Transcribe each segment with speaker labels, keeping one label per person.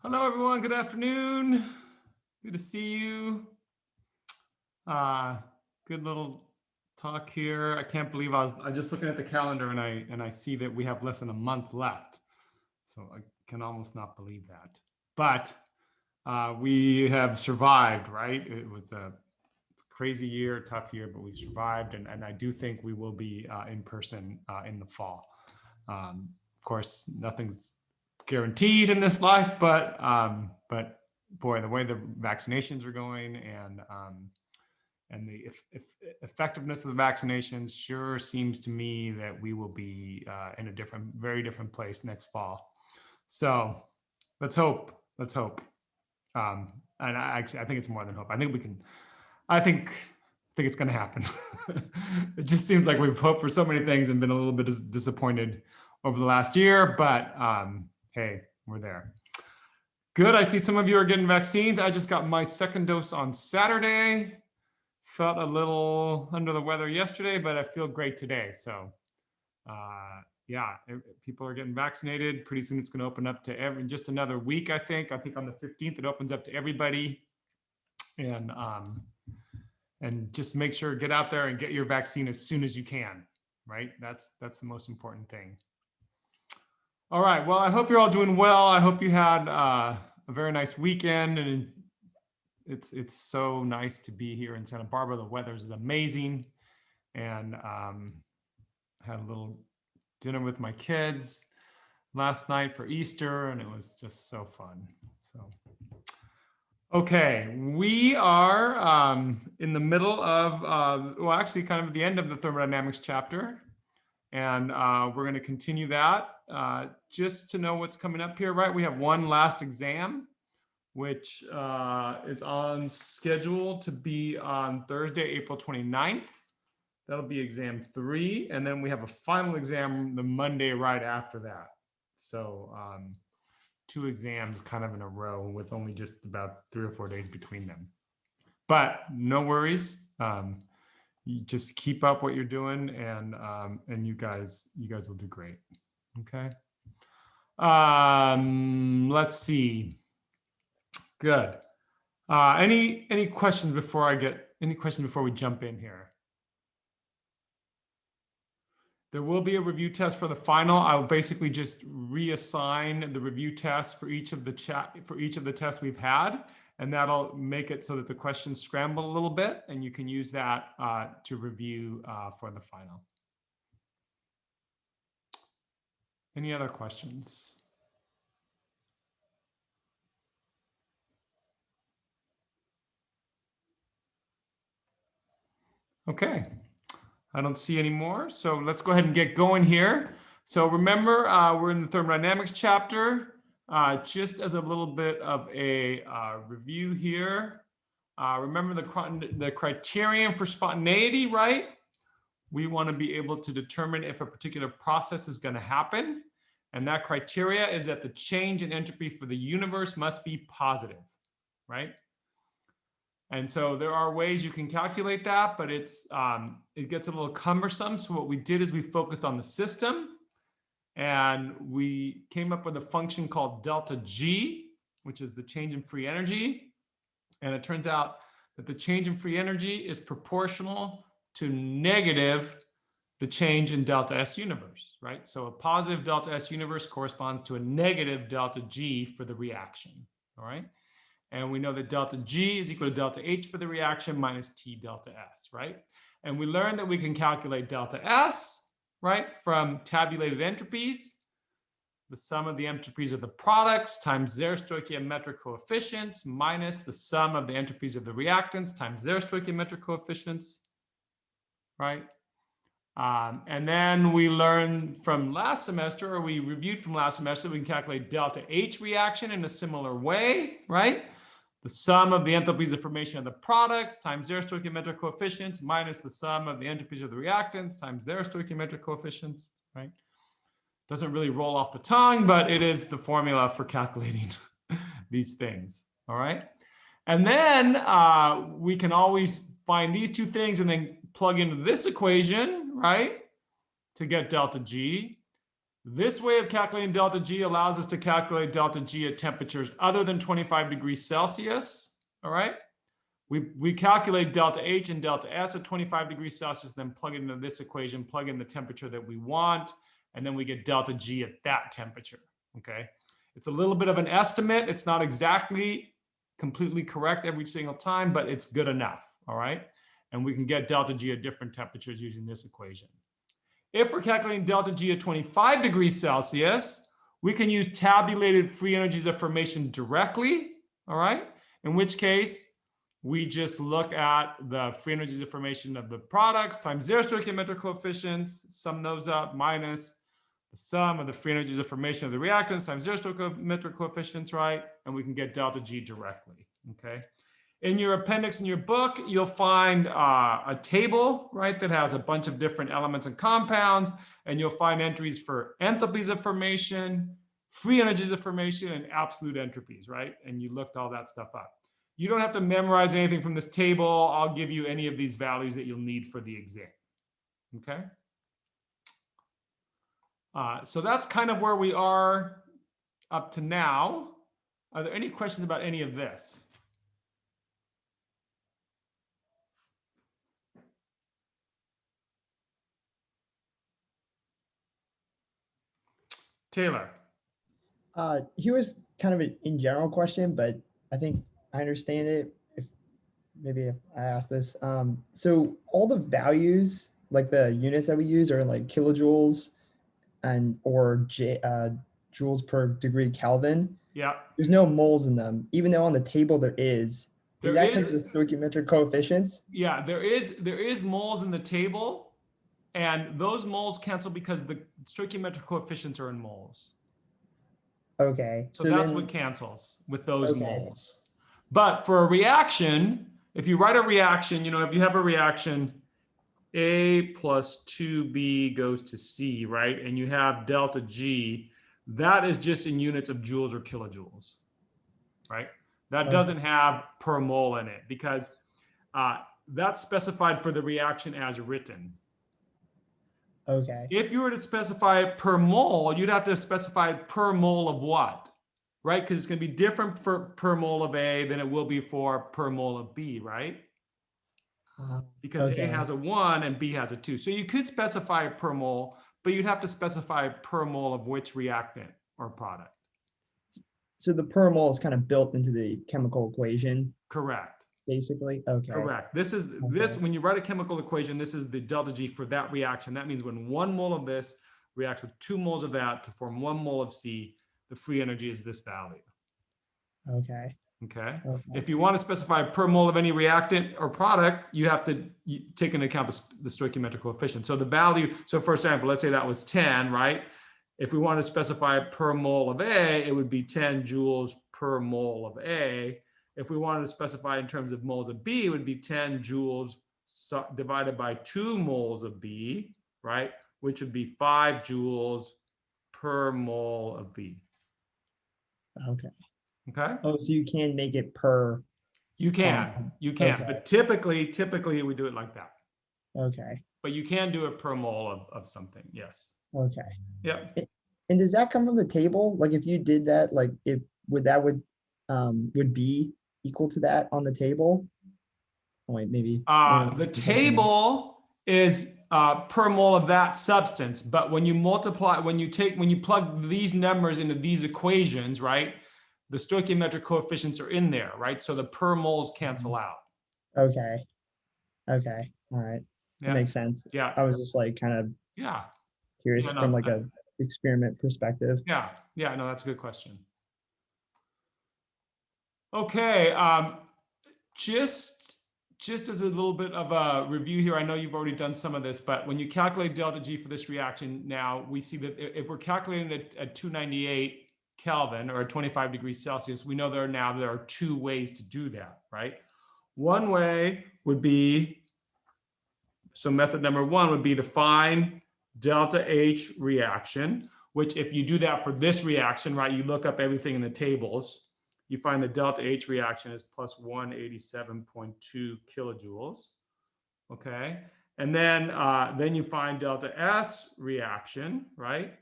Speaker 1: Hello, everyone. Good afternoon. Good to see you. Good little talk here. I can't believe I just looking at the calendar and I see that we have less than a month left. So I can almost not believe that. But we have survived, right? It was a crazy year, tough year, but we've survived, and I do think we will be in person in the fall. Of course, nothing's guaranteed in this life, but boy, the way the vaccinations are going and the effectiveness of the vaccinations sure seems to me that we will be in a very different place next fall. So let's hope. Let's hope. And I think it's more than hope. I think we can. I think it's going to happen. It just seems like we've hoped for so many things and been a little bit disappointed over the last year, but hey, we're there. Good. I see some of you are getting vaccines. I just got my second dose on Saturday. Felt a little under the weather yesterday, but I feel great today. So yeah, people are getting vaccinated. Pretty soon it's going to open up to just another week, I think. I think on the 15th, it opens up to everybody. And just make sure, get out there and get your vaccine as soon as you can, right? That's the most important thing. All right, well, I hope you're all doing well. I hope you had a very nice weekend, and it's so nice to be here in Santa Barbara. The weather is amazing, and had a little dinner with my kids last night for Easter, and it was just so fun. So. Okay, we are in the middle of, well, actually kind of at the end of the thermodynamics chapter, and we're going to continue that. Just to know what's coming up here, right? We have one last exam, which is on schedule to be on Thursday, April 29th. That'll be exam 3, and then we have a final exam the Monday right after that. So 2 exams kind of in a row with only just about 3 or 4 days between them. But no worries. You just keep up what you're doing, and you guys will do great. Okay. Let's see. Good. Any questions before we jump in here? There will be a review test for the final. I will basically just reassign the review tests for each of the tests we've had, and that'll make it so that the questions scramble a little bit, and you can use that to review for the final. Any other questions? Okay. I don't see any more, so let's go ahead and get going here. So remember, we're in the thermodynamics chapter. Just as a little bit of a review here, remember the criterion for spontaneity, right? We want to be able to determine if a particular process is going to happen. And that criteria is that the change in entropy for the universe must be positive, right? And so there are ways you can calculate that, but it gets a little cumbersome. So what we did is we focused on the system, and we came up with a function called delta G, which is the change in free energy. And it turns out that the change in free energy is proportional to negative the change in delta S universe, right? So a positive delta S universe corresponds to a negative delta G for the reaction, all right? And we know that delta G is equal to delta H for the reaction minus T delta S, right? And we learned that we can calculate delta S, right, from tabulated entropies, the sum of the entropies of the products times their stoichiometric coefficients minus the sum of the entropies of the reactants times their stoichiometric coefficients, right? And then we learned from last semester, or we reviewed from last semester, we can calculate delta H reaction in a similar way, right? The sum of the enthalpies of formation of the products times their stoichiometric coefficients minus the sum of the entropies of the reactants times their stoichiometric coefficients, right? Doesn't really roll off the tongue, but it is the formula for calculating these things, all right? And then we can always find these two things and then plug into this equation, right, to get delta G. This way of calculating delta G allows us to calculate delta G at temperatures other than 25 degrees Celsius, all right? We calculate delta H and delta S at 25 degrees Celsius, then plug it into this equation, plug in the temperature that we want, and then we get delta G at that temperature, okay? It's a little bit of an estimate. It's not exactly completely correct every single time, but it's good enough, all right? And we can get delta G at different temperatures using this equation. If we're calculating delta G at 25 degrees Celsius, we can use tabulated free energies of formation directly, all right? In which case, we just look at the free energies of formation of the products times their stoichiometric coefficients, sum those up, minus the sum of the free energies of formation of the reactants times their stoichiometric coefficients, right? And we can get delta G directly, okay? In your appendix in your book, you'll find a table, right, that has a bunch of different elements and compounds, and you'll find entries for enthalpies of formation, free energies of formation, and absolute entropies, right? And you looked all that stuff up. You don't have to memorize anything from this table. I'll give you any of these values that you'll need for the exam, okay? So that's kind of where we are up to now. Are there any questions about any of this? Taylor.
Speaker 2: Here was kind of an in general question, but I think I understand it. If I ask this, so all the values, like the units that we use, are like kilojoules and or joules per degree Kelvin.
Speaker 1: Yeah.
Speaker 2: There's no moles in them, even though on the table there is. Is that because of the stoichiometric coefficients?
Speaker 1: Yeah, there is moles in the table, and those moles cancel because the stoichiometric coefficients are in moles.
Speaker 2: Okay.
Speaker 1: So that's what cancels with those moles. But for a reaction, if you write a reaction, you know, if you have a reaction, A plus 2B goes to C, right? And you have delta G, that is just in units of joules or kilojoules, right? That doesn't have per mole in it because that's specified for the reaction as written.
Speaker 2: Okay.
Speaker 1: If you were to specify it per mole, you'd have to specify it per mole of what, right? Because it's going to be different for per mole of A than it will be for per mole of B, right? Because A has a 1 and B has a 2. So you could specify it per mole, but you'd have to specify per mole of which reactant or product.
Speaker 2: So the per mole is kind of built into the chemical equation.
Speaker 1: Correct.
Speaker 2: Basically, okay.
Speaker 1: Correct. This is this when you write a chemical equation, this is the delta G for that reaction. That means when 1 mole of this reacts with 2 moles of that to form 1 mole of C, the free energy is this value.
Speaker 2: Okay.
Speaker 1: Okay. If you want to specify per mole of any reactant or product, you have to take into account the stoichiometric coefficient. So the value, so for example, let's say that was 10, right? If we want to specify per mole of A, it would be 10 joules per mole of A. If we wanted to specify in terms of moles of B, it would be 10 joules divided by 2 moles of B, right? Which would be 5 joules per mole of B.
Speaker 2: Okay.
Speaker 1: Okay.
Speaker 2: Oh, so you can make it per.
Speaker 1: You can,
Speaker 2: Okay.
Speaker 1: but typically we do it like that.
Speaker 2: Okay.
Speaker 1: But you can do it per mole of something. Yes.
Speaker 2: Okay.
Speaker 1: Yep.
Speaker 2: And does that come from the table? Like if you did that, like if would be equal to that on the table? Oh, wait, maybe.
Speaker 1: The table is per mole of that substance, but when you multiply, when you plug these numbers into these equations, right? The stoichiometric coefficients are in there, right? So the per moles cancel out.
Speaker 2: Okay. Okay. All right.
Speaker 1: Yeah.
Speaker 2: That makes sense.
Speaker 1: Yeah.
Speaker 2: I was just like kind of curious from like a experiment perspective.
Speaker 1: Yeah. Yeah. No, that's a good question. Okay. Just as a little bit of a review here, I know you've already done some of this, but when you calculate delta G for this reaction now, we see that if we're calculating it at 298 Kelvin or 25 degrees Celsius, we know there are 2 ways to do that, right? One way would be, so method number 1 would be to find delta H reaction, which if you do that for this reaction, right, you look up everything in the tables, you find the delta H reaction is plus 187.2 kilojoules, okay? And then you find delta S reaction, right?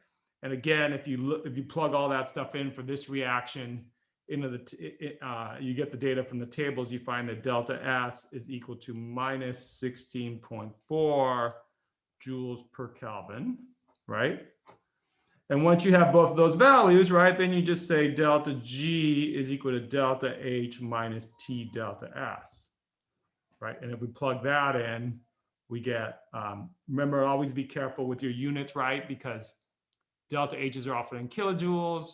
Speaker 1: And again, if you plug all that stuff in for this reaction into you get the data from the tables, you find that delta S is equal to minus 16.4 joules per Kelvin, right? And once you have both of those values, right, then you just say delta G is equal to delta H minus T delta S, right? And if we plug that in, we get, remember, always be careful with your units, right? Because delta H's are often in kilojoules,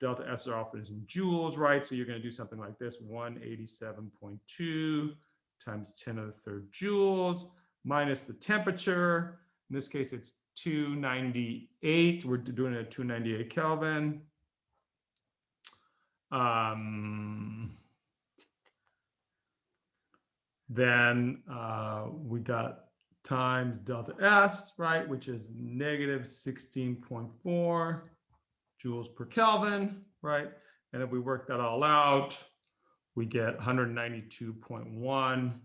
Speaker 1: delta S are often in joules, right? So you're going to do something like this, 187.2 times 10 to the third joules minus the temperature. In this case, it's 298. We're doing it at 298 Kelvin. Then we got times delta S, right, which is negative 16.4 joules per Kelvin, right? And if we work that all out, we get 192.1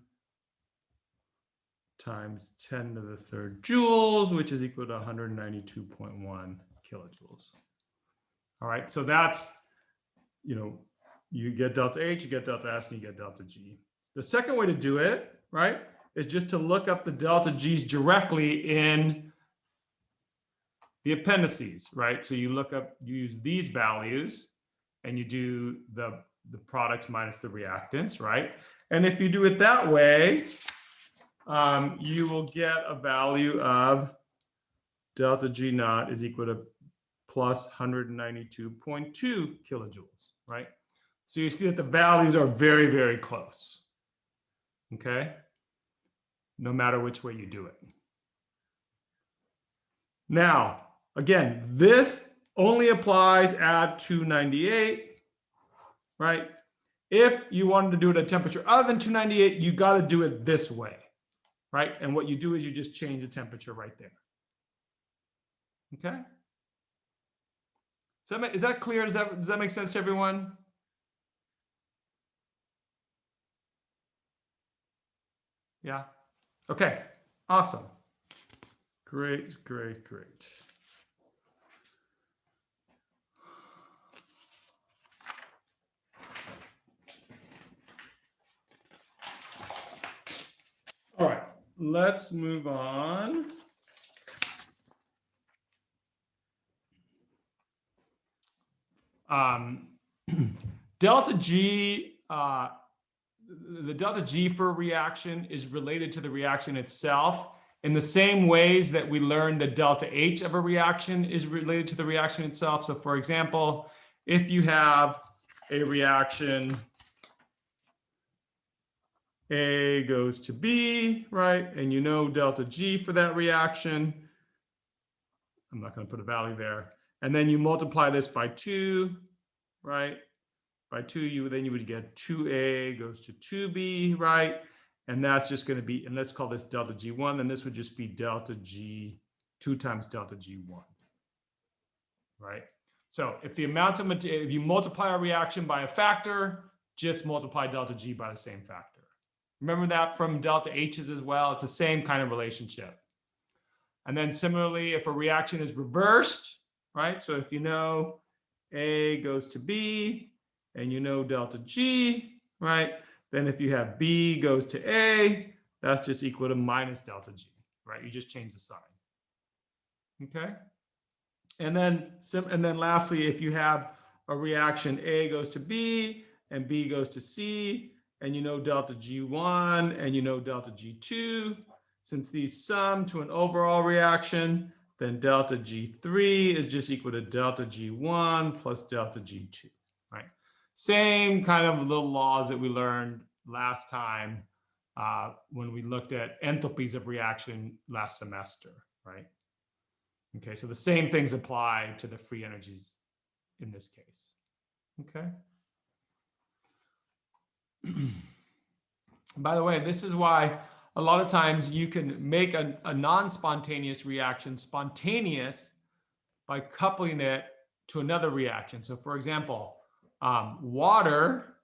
Speaker 1: times 10 to the third joules, which is equal to 192.1 kilojoules. All right, so that's, you get delta H, you get delta S, and you get delta G. The second way to do it, right, is just to look up the delta G's directly in the appendices, right? So you use these values and you do the products minus the reactants, right? And if you do it that way, you will get a value of delta G naught is equal to plus 192.2 kilojoules, right? So you see that the values are very, very close, okay? No matter which way you do it. Now, again, this only applies at 298, right? If you wanted to do it at temperature other than 298, you got to do it this way, right? And what you do is you just change the temperature right there. Okay? Is that clear? Does that make sense to everyone? Yeah. Okay. Awesome. Great, great, great. All right, let's move on. Delta G, the delta G for a reaction is related to the reaction itself in the same ways that we learned the delta H of a reaction is related to the reaction itself. So for example, if you have a reaction A goes to B, right? And you know delta G for that reaction. I'm not going to put a value there. And then you multiply this by 2, right? By 2, then you would get 2A goes to 2B, right? And that's just going to be, and let's call this delta G1, and this would just be delta G, 2 times delta G1, right? So if the amounts of material, if you multiply a reaction by a factor, just multiply delta G by the same factor. Remember that from delta H's as well. It's the same kind of relationship. And then similarly, if a reaction is reversed, right? So if you know A goes to B and you know delta G, right? Then if you have B goes to A, that's just equal to minus delta G, right? You just change the sign. Okay? And then lastly, if you have a reaction A goes to B and B goes to C, and you know delta G1 and you know delta G2, since these sum to an overall reaction, then delta G3 is just equal to delta G1 plus delta G2, right? Same kind of little laws that we learned last time when we looked at enthalpies of reaction last semester, right? Okay, so the same things apply to the free energies in this case, okay? By the way, this is why a lot of times you can make a non-spontaneous reaction spontaneous by coupling it to another reaction. So for example, water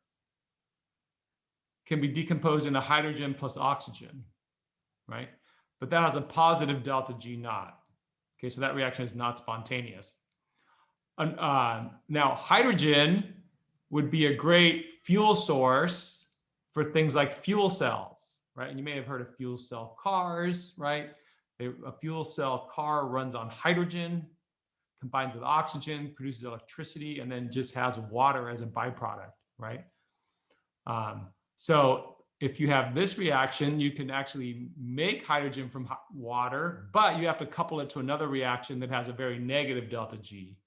Speaker 1: can be decomposed into hydrogen plus oxygen, right? But that has a positive delta G naught. Okay, so that reaction is not spontaneous. Now, hydrogen would be a great fuel source for things like fuel cells, right? And you may have heard of fuel cell cars, right? A fuel cell car runs on hydrogen, combines with oxygen, produces electricity, and then just has water as a byproduct, right? So if you have this reaction, you can actually make hydrogen from water, but you have to couple it to another reaction that has a very negative delta G,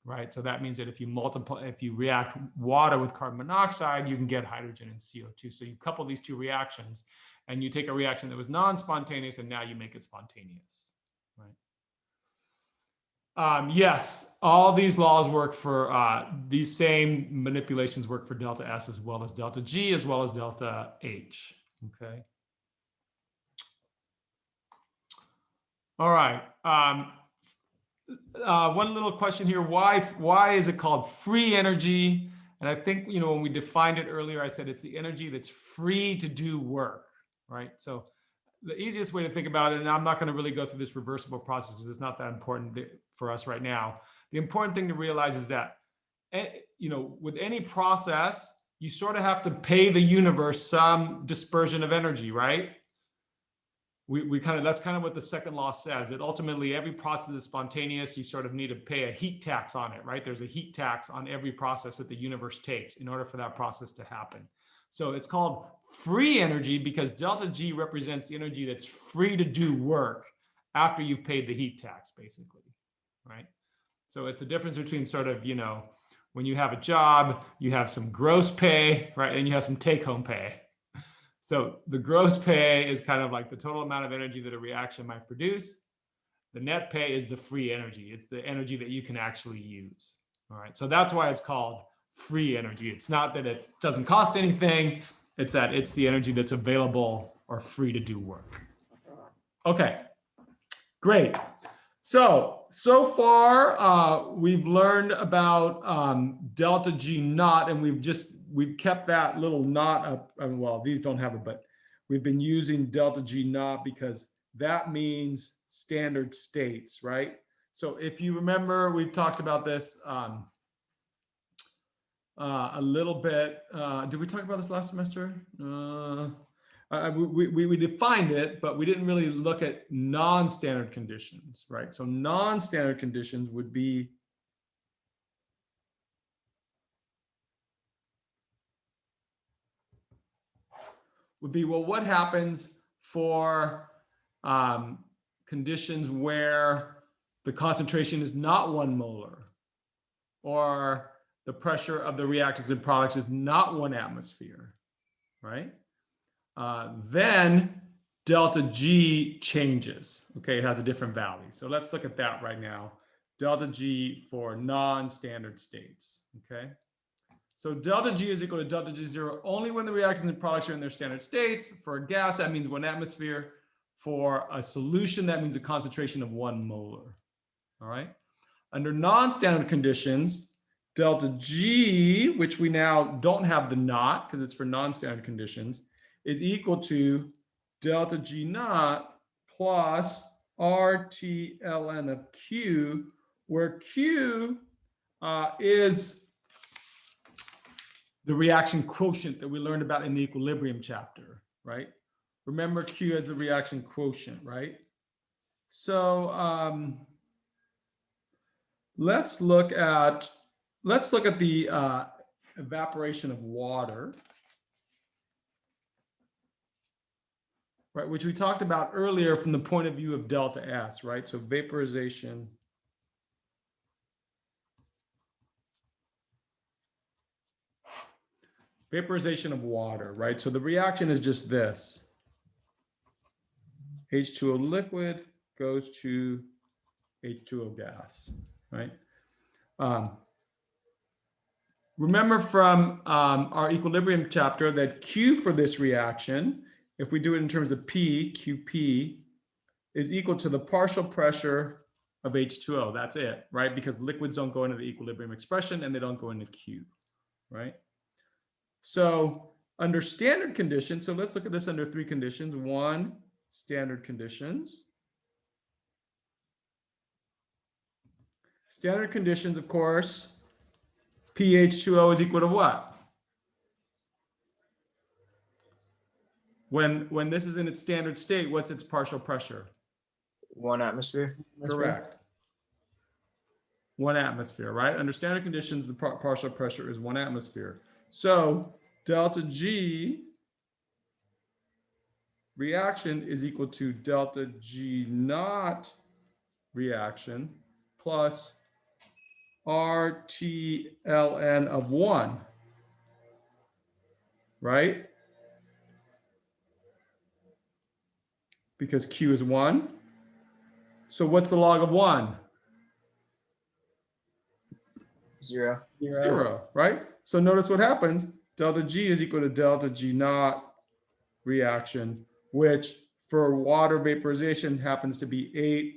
Speaker 1: right? So that means that if you react water with carbon monoxide, you can get hydrogen and CO2. So you couple these two reactions and you take a reaction that was non-spontaneous and now you make it spontaneous, right? Yes, all these laws work for, these same manipulations work for delta S as well as delta G as well as delta H, okay? All right. One little question here, why is it called free energy? And I think, when we defined it earlier, I said it's the energy that's free to do work, right? So the easiest way to think about it, and I'm not going to really go through this reversible process because it's not that important for us right now. The important thing to realize is that, with any process, you sort of have to pay the universe some dispersion of energy, right? That's kind of what the second law says, that ultimately every process is spontaneous. You sort of need to pay a heat tax on it, right? There's a heat tax on every process that the universe takes in order for that process to happen. So it's called free energy because delta G represents the energy that's free to do work after you've paid the heat tax, basically, right? So it's the difference between sort of, when you have a job, you have some gross pay, right? And you have some take-home pay. So the gross pay is kind of like the total amount of energy that a reaction might produce. The net pay is the free energy. It's the energy that you can actually use. All right. So that's why it's called free energy. It's not that it doesn't cost anything. It's that it's the energy that's available or free to do work. Okay, great. So far we've learned about delta G naught, and we've kept that little knot up. Well, these don't have it, but we've been using delta G naught because that means standard states, right? So if you remember, we've talked about this a little bit. Did we talk about this last semester? We defined it, but we didn't really look at non-standard conditions, right? So non-standard conditions would be well, what happens for conditions where the concentration is not 1 molar, or the pressure of the reactants and products is not 1 atmosphere, right? Then delta G changes. Okay, it has a different value. So let's look at that right now. Delta G for non-standard states. Okay, so delta G is equal to delta G0 only when the reactants and products are in their standard states. For a gas, that means 1 atmosphere. For a solution, that means a concentration of 1 molar. All right. Under non-standard conditions, delta G, which we now don't have the naught because it's for non-standard conditions, is equal to delta G naught plus RT ln of Q, where Q is the reaction quotient that we learned about in the equilibrium chapter, right? Remember Q as the reaction quotient, right? So let's look at the evaporation of water, right, which we talked about earlier from the point of view of delta S, right? So vaporization of water, right? So the reaction is just this. H2O liquid goes to H2O gas, right? Remember from our equilibrium chapter that Q for this reaction, if we do it in terms of P, QP, is equal to the partial pressure of H2O. That's it, right? Because liquids don't go into the equilibrium expression and they don't go into Q, right? So under standard conditions, so let's look at this under 3 conditions. 1, standard conditions. Standard conditions, of course, pH2O is equal to what? When this is in its standard state, what's its partial pressure?
Speaker 3: 1 atmosphere.
Speaker 1: Correct. 1 atmosphere, right? Under standard conditions, the partial pressure is 1 atmosphere. So delta G reaction is equal to delta G naught reaction plus RT-ln of 1, right? Because Q is 1. So what's the log of 1?
Speaker 3: 0.
Speaker 1: 0, right? So notice what happens. Delta G is equal to delta G naught reaction, which for water vaporization happens to be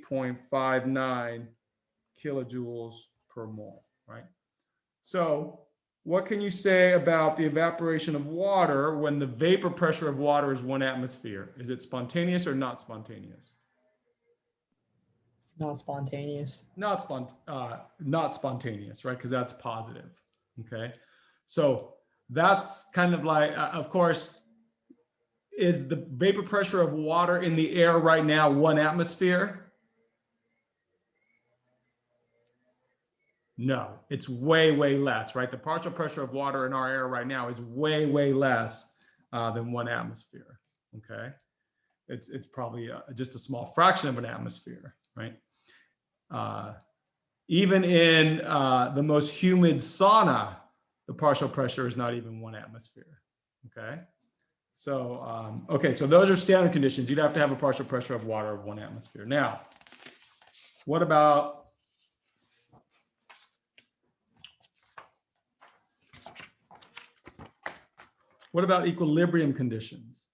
Speaker 1: 8.59 kilojoules per mole, right? So what can you say about the evaporation of water when the vapor pressure of water is 1 atmosphere? Is it spontaneous or not spontaneous?
Speaker 2: Not spontaneous.
Speaker 1: Not spontaneous, right? Because that's positive. Okay. So that's kind of like, of course, is the vapor pressure of water in the air right now 1 atmosphere? No, it's way, way less, right? The partial pressure of water in our air right now is way, way less than 1 atmosphere. Okay. It's probably just a small fraction of an atmosphere, right? Even in the most humid sauna, the partial pressure is not even 1 atmosphere. Okay. So, okay, so those are standard conditions. You'd have to have a partial pressure of water of 1 atmosphere. Now, what about equilibrium conditions?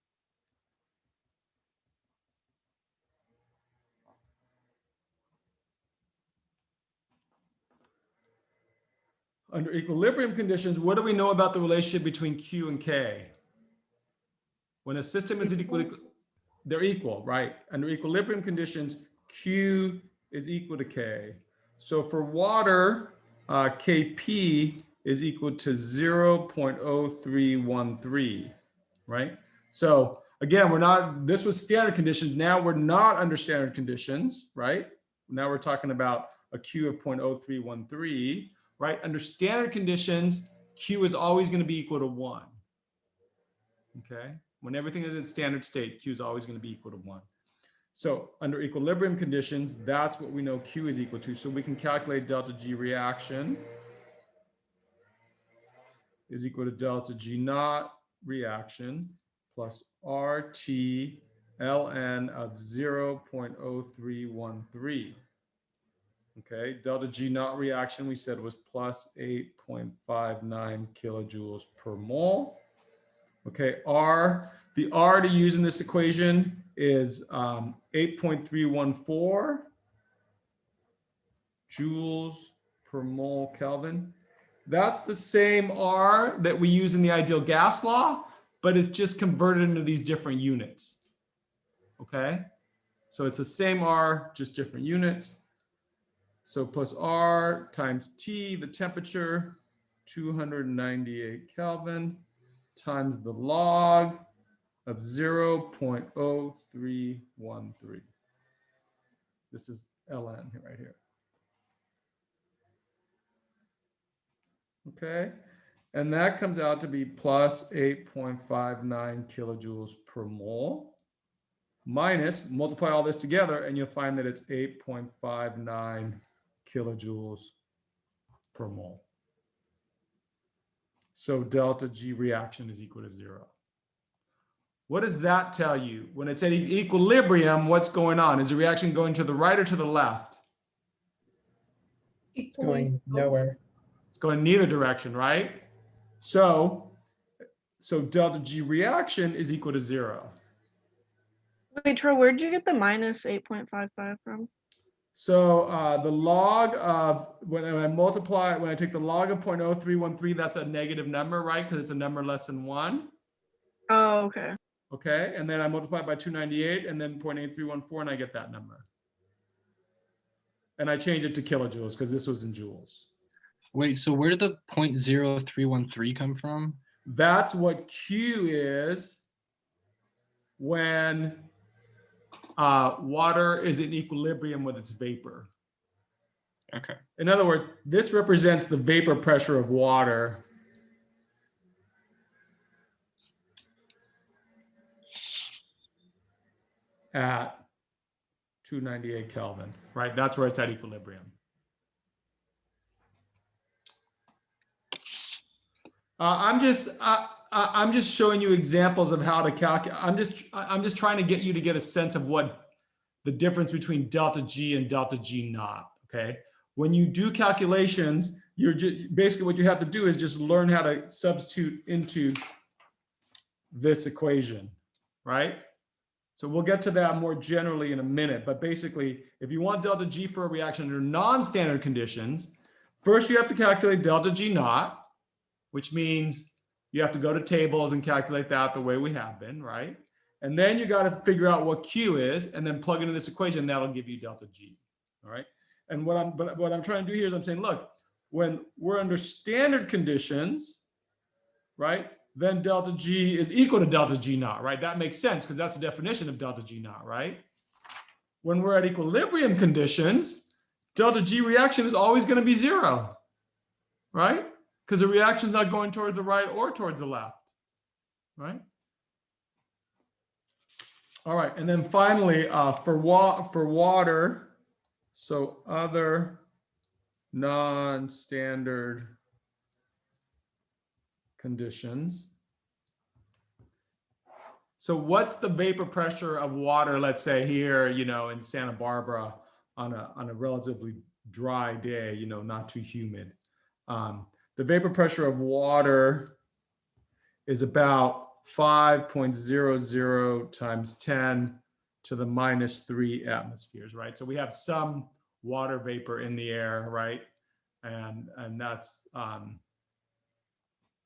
Speaker 1: Under equilibrium conditions, what do we know about the relationship between Q and K? When a system is they're equal, right? Under equilibrium conditions, Q is equal to K. So for water, Kp is equal to 0.0313, right? So again, this was standard conditions. Now we're not under standard conditions, right? Now we're talking about a Q of 0.0313, right? Under standard conditions, Q is always going to be equal to 1. Okay. When everything is in standard state, Q is always going to be equal to 1. So under equilibrium conditions, that's what we know Q is equal to. So we can calculate delta G reaction is equal to delta G naught reaction plus RT ln of 0.0313. Okay, delta G naught reaction we said was plus 8.59 kilojoules per mole. Okay, the R to use in this equation is 8.314 joules per mole Kelvin. That's the same R that we use in the ideal gas law, but it's just converted into these different units. Okay, so it's the same R, just different units. So plus R times T, the temperature, 298 Kelvin, times the log of 0.0313. This is ln right here. Okay, and that comes out to be plus 8.59 kilojoules per mole, minus, multiply all this together, and you'll find that it's 8.59 kilojoules per mole. So delta G reaction is equal to 0. What does that tell you? When it's at equilibrium, what's going on? Is the reaction going to the right or to the left?
Speaker 2: It's going nowhere.
Speaker 1: It's going neither direction, right? So delta G reaction is equal to 0.
Speaker 4: Wait, Troy, where'd you get the minus 8.55 from?
Speaker 1: So the log of, when I take the log of 0.0313, that's a negative number, right? Because it's a number less than 1.
Speaker 4: Oh, okay.
Speaker 1: Okay, and then I multiply it by 298 and then 0.8314 and I get that number. And I changed it to kilojoules because this was in joules.
Speaker 5: Wait, so where did the 0.0313 come from?
Speaker 1: That's what Q is when water is in equilibrium with its vapor.
Speaker 5: Okay.
Speaker 1: In other words, this represents the vapor pressure of water. At 298 Kelvin, right? That's where it's at equilibrium. I'm just showing you examples of how to calculate. I'm just trying to get you to get a sense of what the difference between delta G and delta G naught. Okay, when you do calculations, you're just basically what you have to do is just learn how to substitute into this equation, right? So we'll get to that more generally in a minute, but basically, if you want delta G for a reaction under non-standard conditions, first you have to calculate delta G naught, which means you have to go to tables and calculate that the way we have been, right? And then you got to figure out what Q is and then plug into this equation. That'll give you delta G, all right? And what I'm trying to do here is I'm saying, look, when we're under standard conditions, right? Then delta G is equal to delta G naught, right? That makes sense because that's the definition of delta G naught, right? When we're at equilibrium conditions, delta G reaction is always going to be 0, right? Because the reaction is not going towards the right or towards the left, right? All right, and then finally, for water, so other non-standard conditions. So what's the vapor pressure of water, let's say here, you know, in Santa Barbara on a relatively dry day, you know, not too humid. The vapor pressure of water is about 5.00 times 10 to the -3 atmospheres, right? So we have some water vapor in the air, right? And that's, of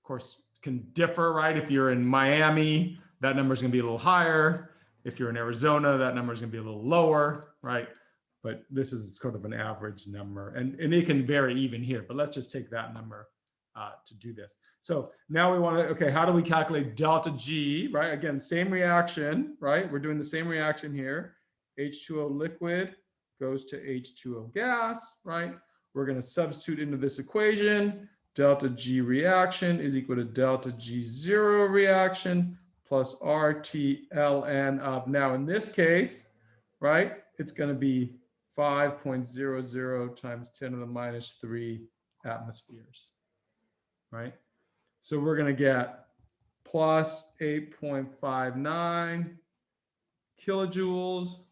Speaker 1: course, can differ, right? If you're in Miami, that number is going to be a little higher. If you're in Arizona, that number is going to be a little lower, right? But this is sort of an average number, and it can vary even here. But let's just take that number to do this. So now we want to, okay, how do we calculate delta G, right? Again, same reaction, right? We're doing the same reaction here. H2O liquid goes to H2O gas, right? We're going to substitute into this equation. Delta G reaction is equal to delta G0 reaction plus RT ln of, now in this case, right, it's going to be 5.00 times 10 to the -3 atmospheres, right? So we're going to get plus 8.59 kilojoules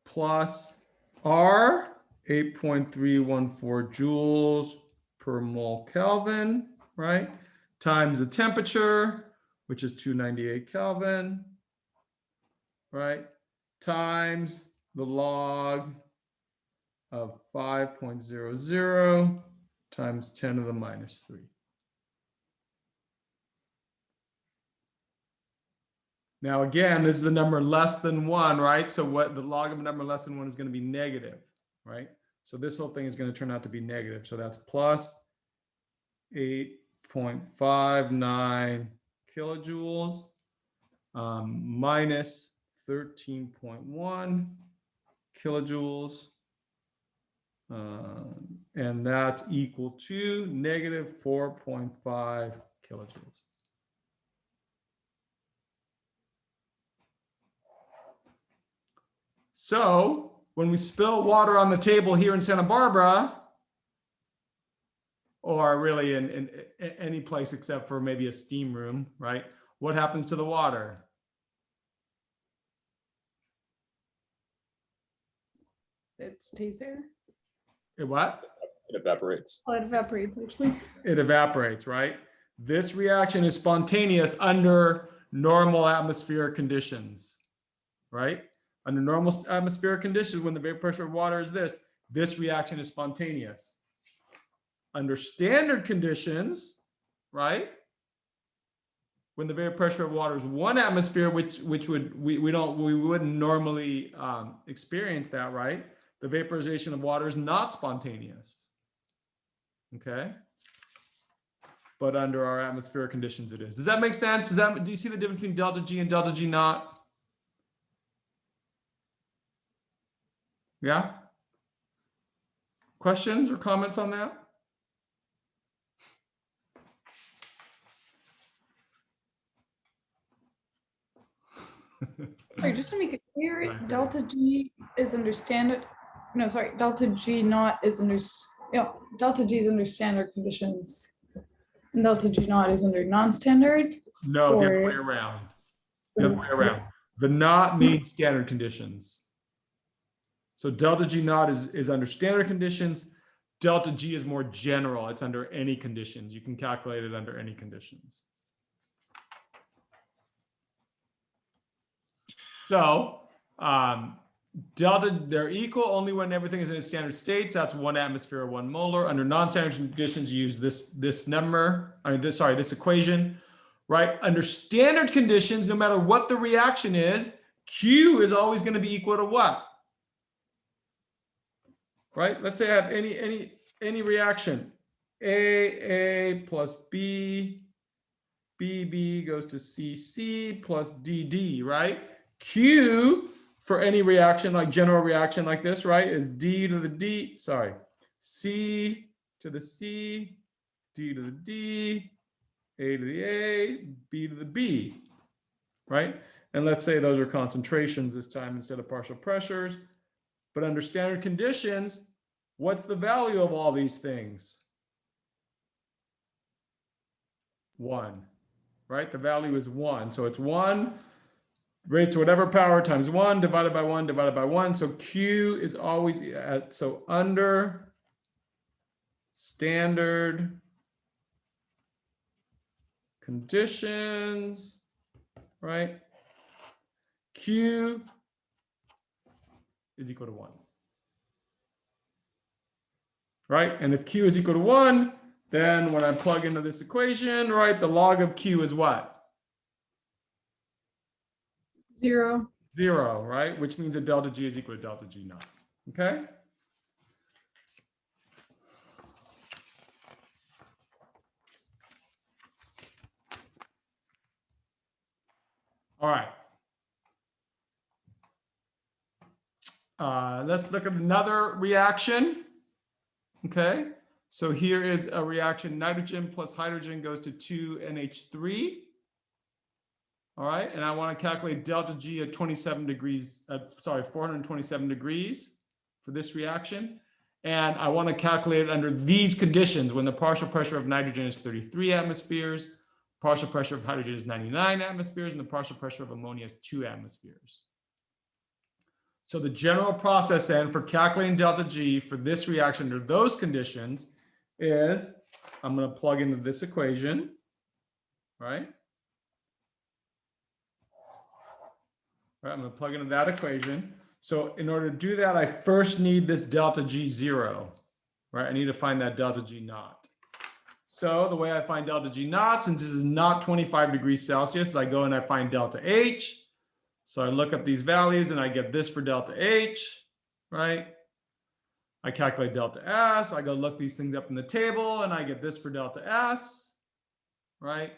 Speaker 1: plus R 8.314 joules per mole Kelvin, right? Times the temperature, which is 298 Kelvin, right? Times the log of 5.00 times 10 to the -3. Now, again, this is the number less than 1, right? So what the log of a number less than 1 is going to be negative, right? So this whole thing is going to turn out to be negative. So that's plus 8.59 kilojoules minus 13.1 kilojoules. And that's equal to negative 4.5 kilojoules. So when we spill water on the table here in Santa Barbara, or really in any place except for maybe a steam room, right? What happens to the water?
Speaker 6: It stays there.
Speaker 1: It what?
Speaker 7: It evaporates.
Speaker 6: Oh, it evaporates actually.
Speaker 1: It evaporates, right? This reaction is spontaneous under normal atmospheric conditions, right? Under normal atmospheric conditions, when the vapor pressure of water is this reaction is spontaneous. Under standard conditions, right? when the vapor pressure of water is 1 atmosphere, which we wouldn't normally experience that, right? The vaporization of water is not spontaneous. Okay. But under our atmospheric conditions, it is. Does that make sense? Do you see the difference between delta G and delta G naught? Yeah? Questions or comments on that?
Speaker 6: Sorry, just to make it clear,
Speaker 1: Nice.
Speaker 6: delta G is under standard. No, sorry, delta G naught is under. Delta G is under standard conditions, and delta G naught is under non-standard.
Speaker 1: No, the other way
Speaker 6: Or-
Speaker 1: around. The other way around. The naught needs standard conditions. So delta G naught is under standard conditions. Delta G is more general. It's under any conditions. You can calculate it under any conditions. So delta, they're equal only when everything is in its standard states. That's 1 atmosphere or 1 molar. Under non-standard conditions, you use this number, this equation, right? Under standard conditions, no matter what the reaction is, Q is always going to be equal to what? Right? Let's say I have any reaction. A plus B, B goes to CC plus DD, right? Q for any reaction, like general reaction like this, right, is D to the D, sorry, C to the C, D to the D, A to the A, B to the B, right? And let's say those are concentrations this time instead of partial pressures. But under standard conditions, what's the value of all these things? 1, right? The value is 1. So it's 1 raised to whatever power times 1 divided by 1 divided by 1. So Q is always at, so under standard conditions, right? Q is equal to 1. Right? And if Q is equal to 1, then when I plug into this equation, right, the log of Q is what?
Speaker 6: 0.
Speaker 1: 0, right? Which means that delta G is equal to delta G naught. Okay? All right. Let's look at another reaction. Okay, so here is a reaction. Nitrogen plus hydrogen goes to 2NH3. All right, and I want to calculate delta G at 27 degrees, 427 degrees for this reaction. And I want to calculate it under these conditions when the partial pressure of nitrogen is 33 atmospheres, partial pressure of hydrogen is 99 atmospheres, and the partial pressure of ammonia is 2 atmospheres. So the general process then for calculating delta G for this reaction under those conditions is I'm going to plug into this equation, right? I'm going to plug into that equation. So in order to do that, I first need this delta G 0, right? I need to find that delta G naught. So the way I find delta G naught, since this is not 25 degrees Celsius, I go and I find delta H. So I look up these values and I get this for delta H, right? I calculate delta S. I go look these things up in the table and I get this for delta S, right?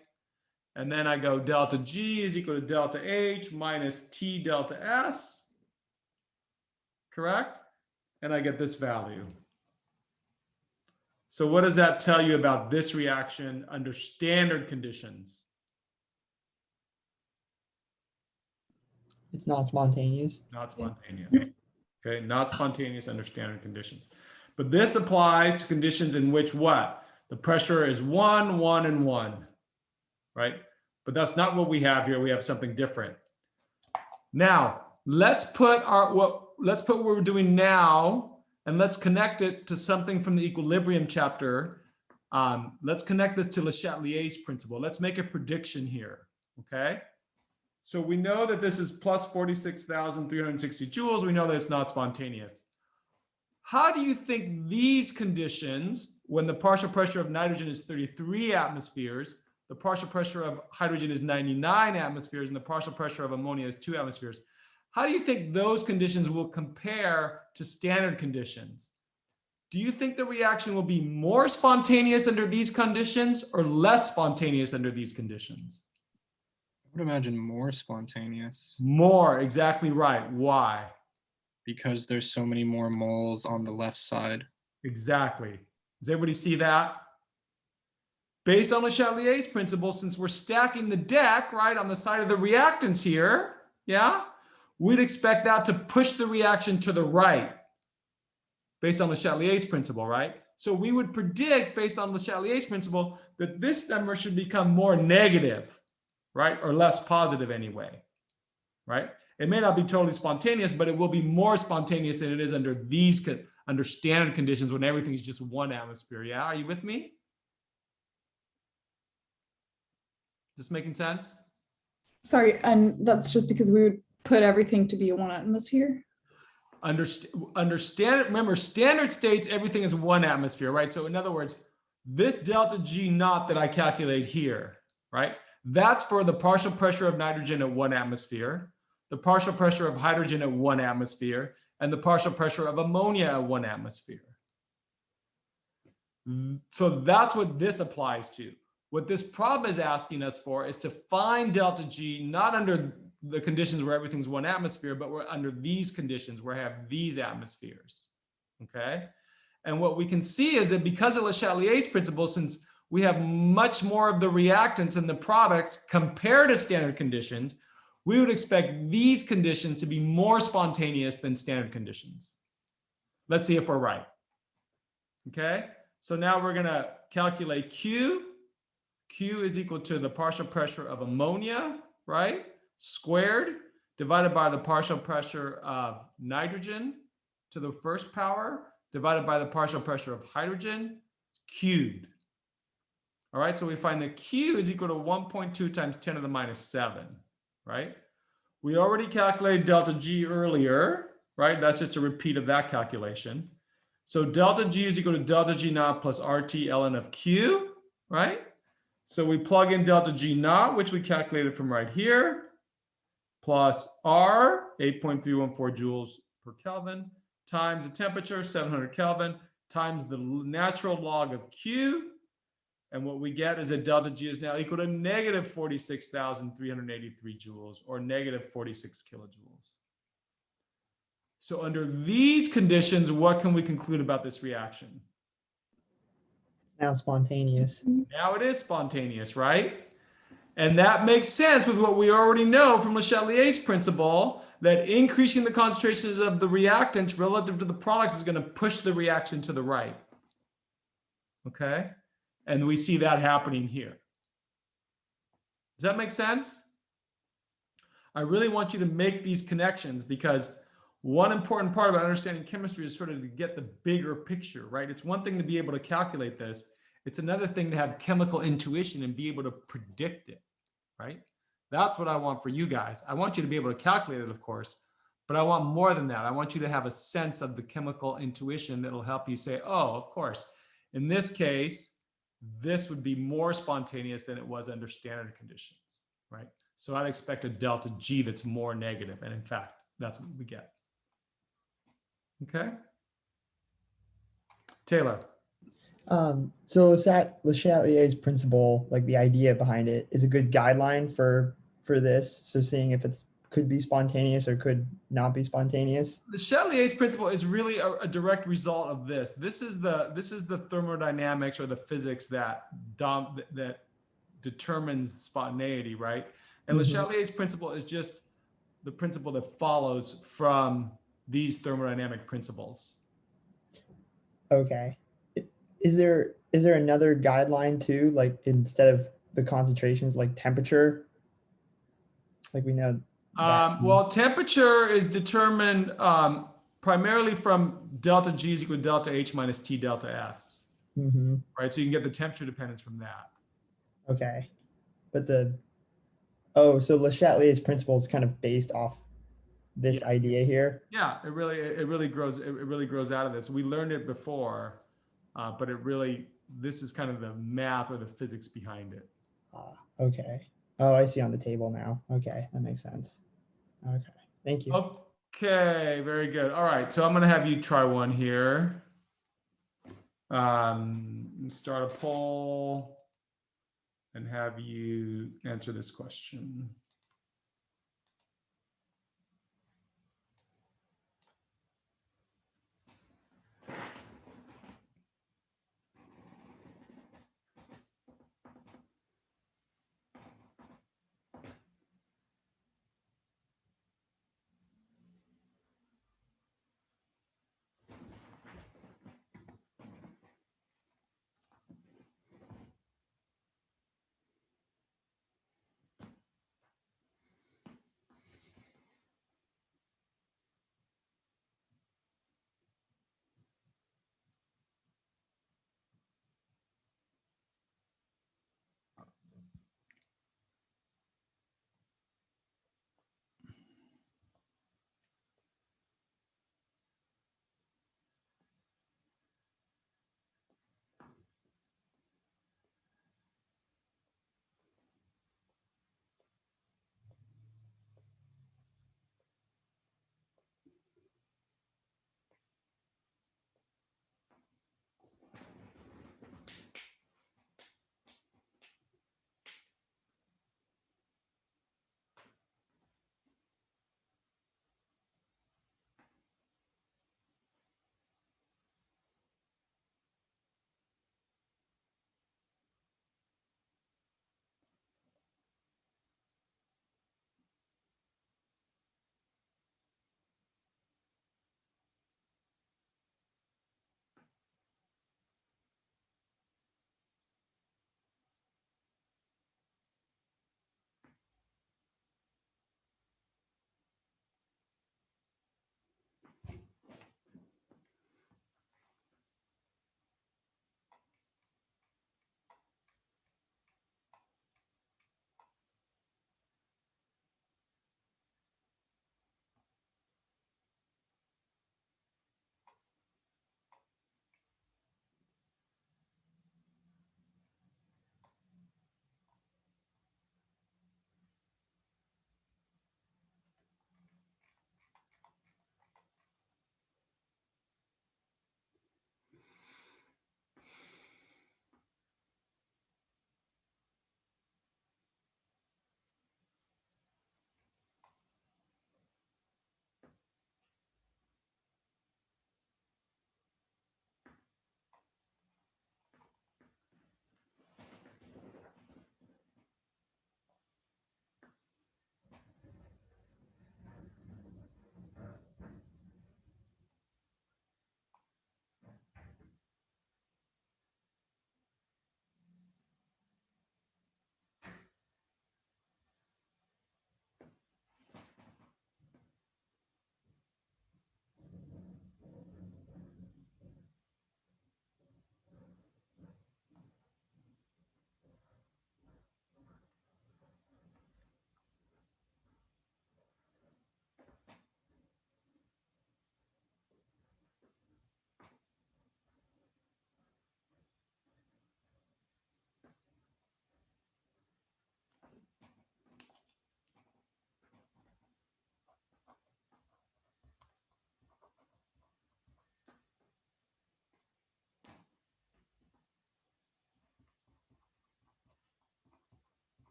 Speaker 1: And then I go delta G is equal to delta H minus T delta S, correct? And I get this value. So what does that tell you about this reaction under standard conditions?
Speaker 2: It's not spontaneous.
Speaker 1: Not spontaneous. Okay, not spontaneous under standard conditions. But this applies to conditions in which what? The pressure is 1, 1, and 1, right? But that's not what we have here. We have something different. Now, let's put what we're doing now, and let's connect it to something from the equilibrium chapter. Let's connect this to Le Chatelier's principle. Let's make a prediction here, okay? So we know that this is plus 46,360 joules. We know that it's not spontaneous. How do you think these conditions, when the partial pressure of nitrogen is 33 atmospheres, the partial pressure of hydrogen is 99 atmospheres, and the partial pressure of ammonia is 2 atmospheres. How do you think those conditions will compare to standard conditions? Do you think the reaction will be more spontaneous under these conditions or less spontaneous under these conditions?
Speaker 5: I would imagine more spontaneous
Speaker 1: More, exactly right. Why?
Speaker 5: because there's so many more moles on the left side.
Speaker 1: Exactly. Does everybody see that? Based on Le Chatelier's principle, since we're stacking the deck, right, on the side of the reactants here, yeah, we'd expect that to push the reaction to the right, based on Le Chatelier's principle, right? So we would predict, based on Le Chatelier's principle, that this number should become more negative, right, or less positive anyway, right? It may not be totally spontaneous, but it will be more spontaneous than it is under these, under standard conditions when everything is just 1 atmosphere. Yeah, are you with me? This making sense?
Speaker 6: Sorry, and that's just because we would put everything to be 1 atmosphere.
Speaker 1: Understand it. Remember, standard states everything is 1 atmosphere, right? So in other words, this delta G naught that I calculate here, right? That's for the partial pressure of nitrogen at 1 atmosphere, the partial pressure of hydrogen at 1 atmosphere, and the partial pressure of ammonia at 1 atmosphere. So that's what this applies to. What this problem is asking us for is to find delta G, not under the conditions where everything's 1 atmosphere, but we're under these conditions where I have these atmospheres, okay? And what we can see is that because of Le Chatelier's principle, since we have much more of the reactants and the products compared to standard conditions, we would expect these conditions to be more spontaneous than standard conditions. Let's see if we're right, okay? So now we're gonna calculate Q. Q is equal to the partial pressure of ammonia, right? Squared divided by the partial pressure of nitrogen to the first power divided by the partial pressure of hydrogen cubed. All right, so we find that Q is equal to 1.2 times 10 to the minus 7, right? We already calculated delta G earlier, right? That's just a repeat of that calculation. So delta G is equal to delta G naught plus RT ln of Q, right? So we plug in delta G naught, which we calculated from right here, plus R, 8.314 joules per Kelvin, times the temperature, 700 Kelvin, times the natural log of Q. And what we get is that delta G is now equal to negative 46,383 joules, or negative 46 kilojoules. So under these conditions, what can we conclude about this reaction?
Speaker 2: Now spontaneous.
Speaker 1: Now it is spontaneous, right? And that makes sense with what we already know from Le Chatelier's principle, that increasing the concentrations of the reactants relative to the products is going to push the reaction to the right. Okay? And we see that happening here. Does that make sense? I really want you to make these connections, because one important part about understanding chemistry is sort of to get the bigger picture, right? It's one thing to be able to calculate this. It's another thing to have chemical intuition and be able to predict it, right? That's what I want for you guys. I want you to be able to calculate it, of course, but I want more than that. I want you to have a sense of the chemical intuition that'll help you say, oh, of course, in this case, this would be more spontaneous than it was under standard conditions, right? So I'd expect a delta G that's more negative. And in fact, that's what we get. Okay. Taylor.
Speaker 2: So Le Chatelier's principle, like the idea behind it, is a good guideline for this. So seeing if it's could be spontaneous or could not be spontaneous.
Speaker 1: Le Chatelier's principle is really a direct result of this. This is the thermodynamics or the physics that determines spontaneity, right? And Le Chatelier's principle is just the principle that follows from these thermodynamic principles.
Speaker 2: Okay. Is there another guideline too? Like instead of the concentrations, like temperature? Like we know.
Speaker 1: Well, temperature is determined primarily from delta G is equal to delta H minus T delta S. Right? So you can get the temperature dependence from that.
Speaker 2: Okay. But so Le Chatelier's principle is kind of based off this idea here.
Speaker 1: Yeah, it really grows out of this. We learned it before, but this is kind of the math or the physics behind it.
Speaker 2: Okay. Oh, I see on the table now. Okay, that makes sense. Okay, thank you.
Speaker 1: Okay, very good. All right, so I'm gonna have you try one here. Start a poll and have you answer this question.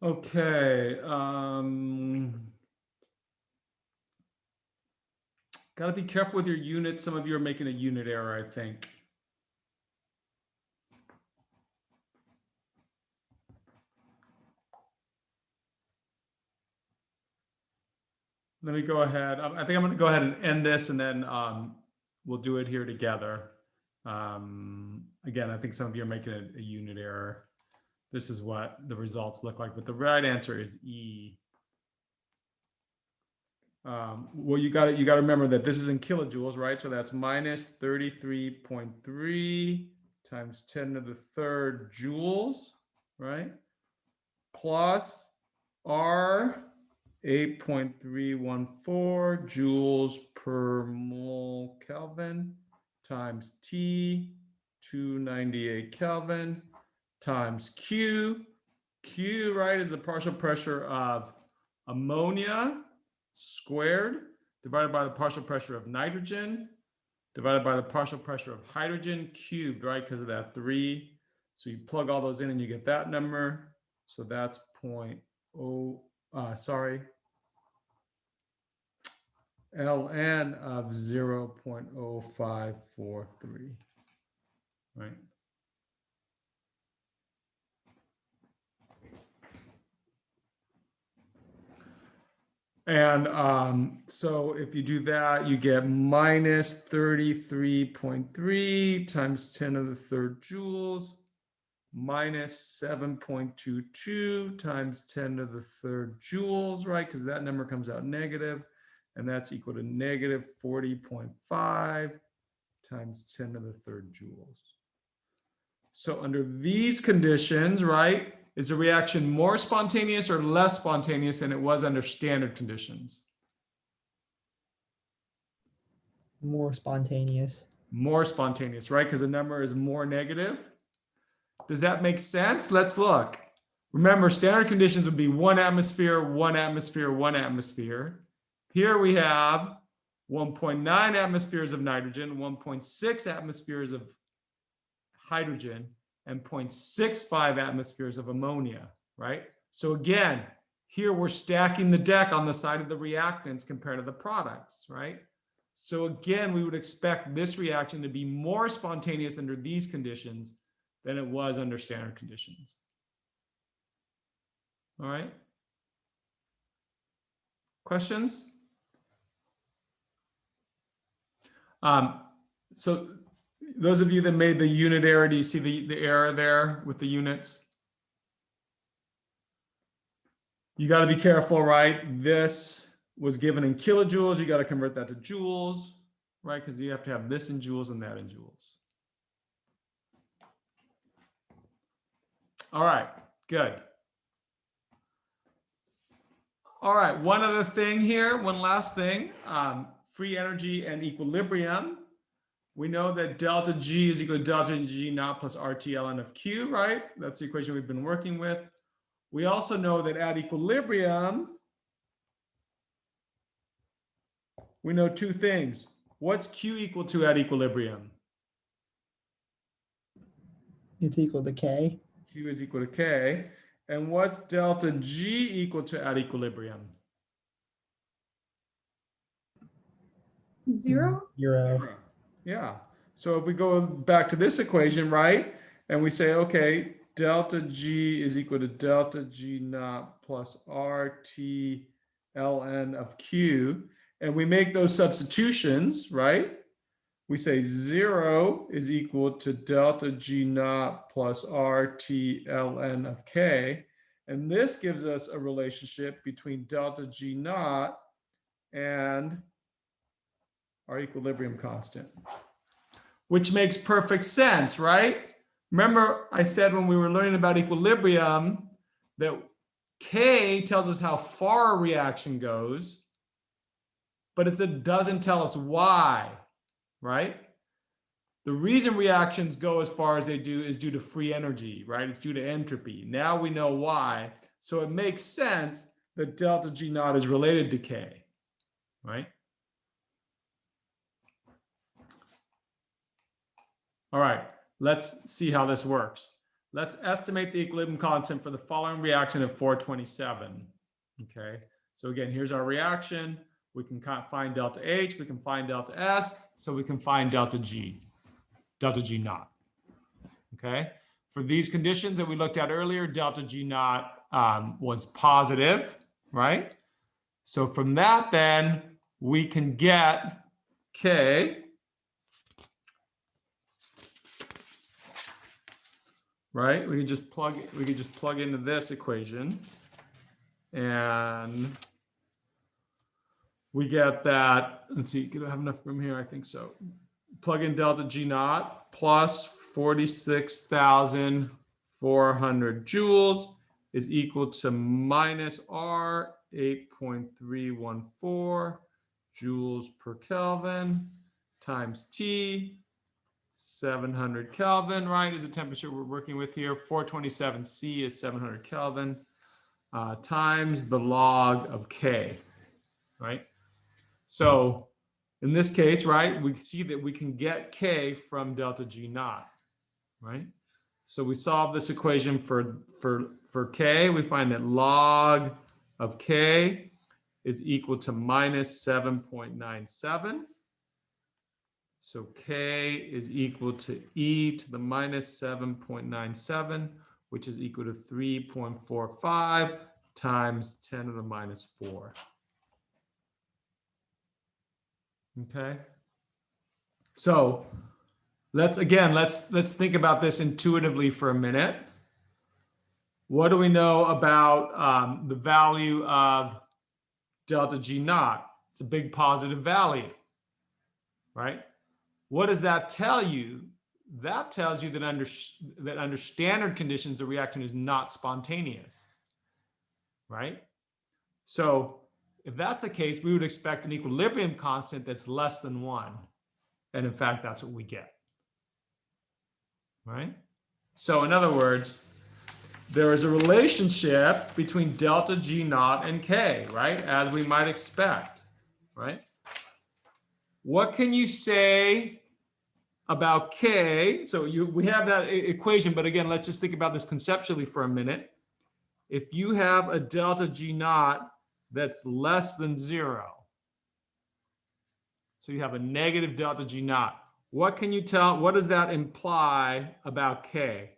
Speaker 1: Okay. Got to be careful with your units. Some of you are making a unit error, I think. Let me go ahead. I think I'm going to go ahead and end this, and then we'll do it here together. Again, I think some of you are making a unit error. This is what the results look like, but the right answer is E. Well, you got to remember that this is in kilojoules, right? So that's minus 33.3 times 10 to the third joules, right? Plus R 8.314 joules per mole Kelvin times T 298 Kelvin times Q. Q, right, is the partial pressure of ammonia squared divided by the partial pressure of nitrogen divided by the partial pressure of hydrogen cubed, right, because of that 3. So you plug all those in and you get that number. So that's ln of 0.0543, right? And so if you do that, you get minus 33.3 times 10 to the third joules minus 7.22 times 10 to the third joules, right? Because that number comes out negative, and that's equal to negative 40.5 times 10 to the third joules. So under these conditions, right, is the reaction more spontaneous or less spontaneous than it was under standard conditions?
Speaker 2: More spontaneous.
Speaker 1: More spontaneous, right? Because the number is more negative. Does that make sense? Let's look. Remember, standard conditions would be 1 atmosphere, 1 atmosphere, 1 atmosphere. Here we have 1.9 atmospheres of nitrogen, 1.6 atmospheres of hydrogen, and 0.65 atmospheres of ammonia, right? So again, here we're stacking the deck on the side of the reactants compared to the products, right? So again, we would expect this reaction to be more spontaneous under these conditions than it was under standard conditions. All right. Questions? So those of you that made the unit error, do you see the error there with the units? You got to be careful, right? This was given in kilojoules. You got to convert that to joules, right? Because you have to have this in joules and that in joules. All right, good. All right, one other thing here, one last thing, free energy and equilibrium. We know that delta G is equal to delta G naught plus RT ln of Q, right? That's the equation we've been working with. We also know that at equilibrium, we know 2 things. What's Q equal to at equilibrium?
Speaker 2: It's equal to K.
Speaker 1: Q is equal to K. And what's delta G equal to at equilibrium?
Speaker 6: 0?
Speaker 2: 0.
Speaker 1: Yeah. So if we go back to this equation, right, and we say, okay, delta G is equal to delta G naught plus RT ln of Q, and we make those substitutions, right? We say 0 is equal to delta G naught plus RT ln of K. And this gives us a relationship between delta G naught and our equilibrium constant, which makes perfect sense, right? Remember, I said when we were learning about equilibrium that K tells us how far a reaction goes, but it doesn't tell us why, right? The reason reactions go as far as they do is due to free energy, right? It's due to entropy. Now we know why. So it makes sense that delta G naught is related to K, right? All right, let's see how this works. let's estimate the equilibrium constant for the following reaction at 427. Okay, so again, here's our reaction. We can find delta H, we can find delta S, so we can find delta G naught. Okay, for these conditions that we looked at earlier, delta G naught was positive, right? So from that, then we can get K, right? We could just plug into this equation, and we get that. Let's see, do I have enough room here? I think so. Plug in delta G naught plus 46,400 joules is equal to minus R 8.314 joules per Kelvin times T 700 Kelvin, right, is the temperature we're working with here. 427 C is 700 Kelvin times the log of K, right? So in this case, right, we see that we can get K from delta G naught, right? So we solve this equation for K. We find that log of K is equal to minus 7.97. So K is equal to e to the minus 7.97, which is equal to 3.45 times 10 to the minus 4. Okay. So let's think about this intuitively for a minute. What do we know about the value of delta G naught? It's a big positive value, right? What does that tell you? That tells you that under standard conditions, the reaction is not spontaneous, right? So if that's the case, we would expect an equilibrium constant that's less than 1. And in fact, that's what we get, right? So in other words, there is a relationship between delta G naught and K, right? As we might expect, right? What can you say about K? So we have that equation, but again, let's just think about this conceptually for a minute. If you have a delta G naught that's less than 0, so you have a negative delta G naught, what can you tell, what does that imply about K?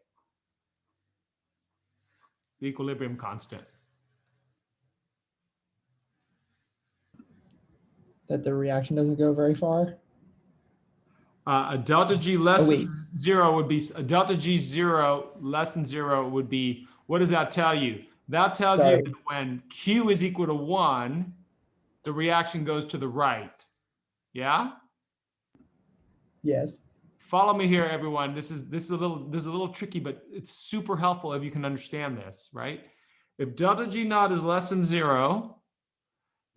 Speaker 1: The equilibrium constant.
Speaker 2: That the reaction doesn't go very far.
Speaker 1: A delta G less
Speaker 2: wait.
Speaker 1: than 0 would be, a delta G 0 less than 0 would be, what does that tell you? That tells
Speaker 2: Sorry.
Speaker 1: you that when Q is equal to 1, the reaction goes to the right. Yeah?
Speaker 2: Yes.
Speaker 1: Follow me here, everyone. This is a little tricky, but it's super helpful if you can understand this, right? If delta G naught is less than 0,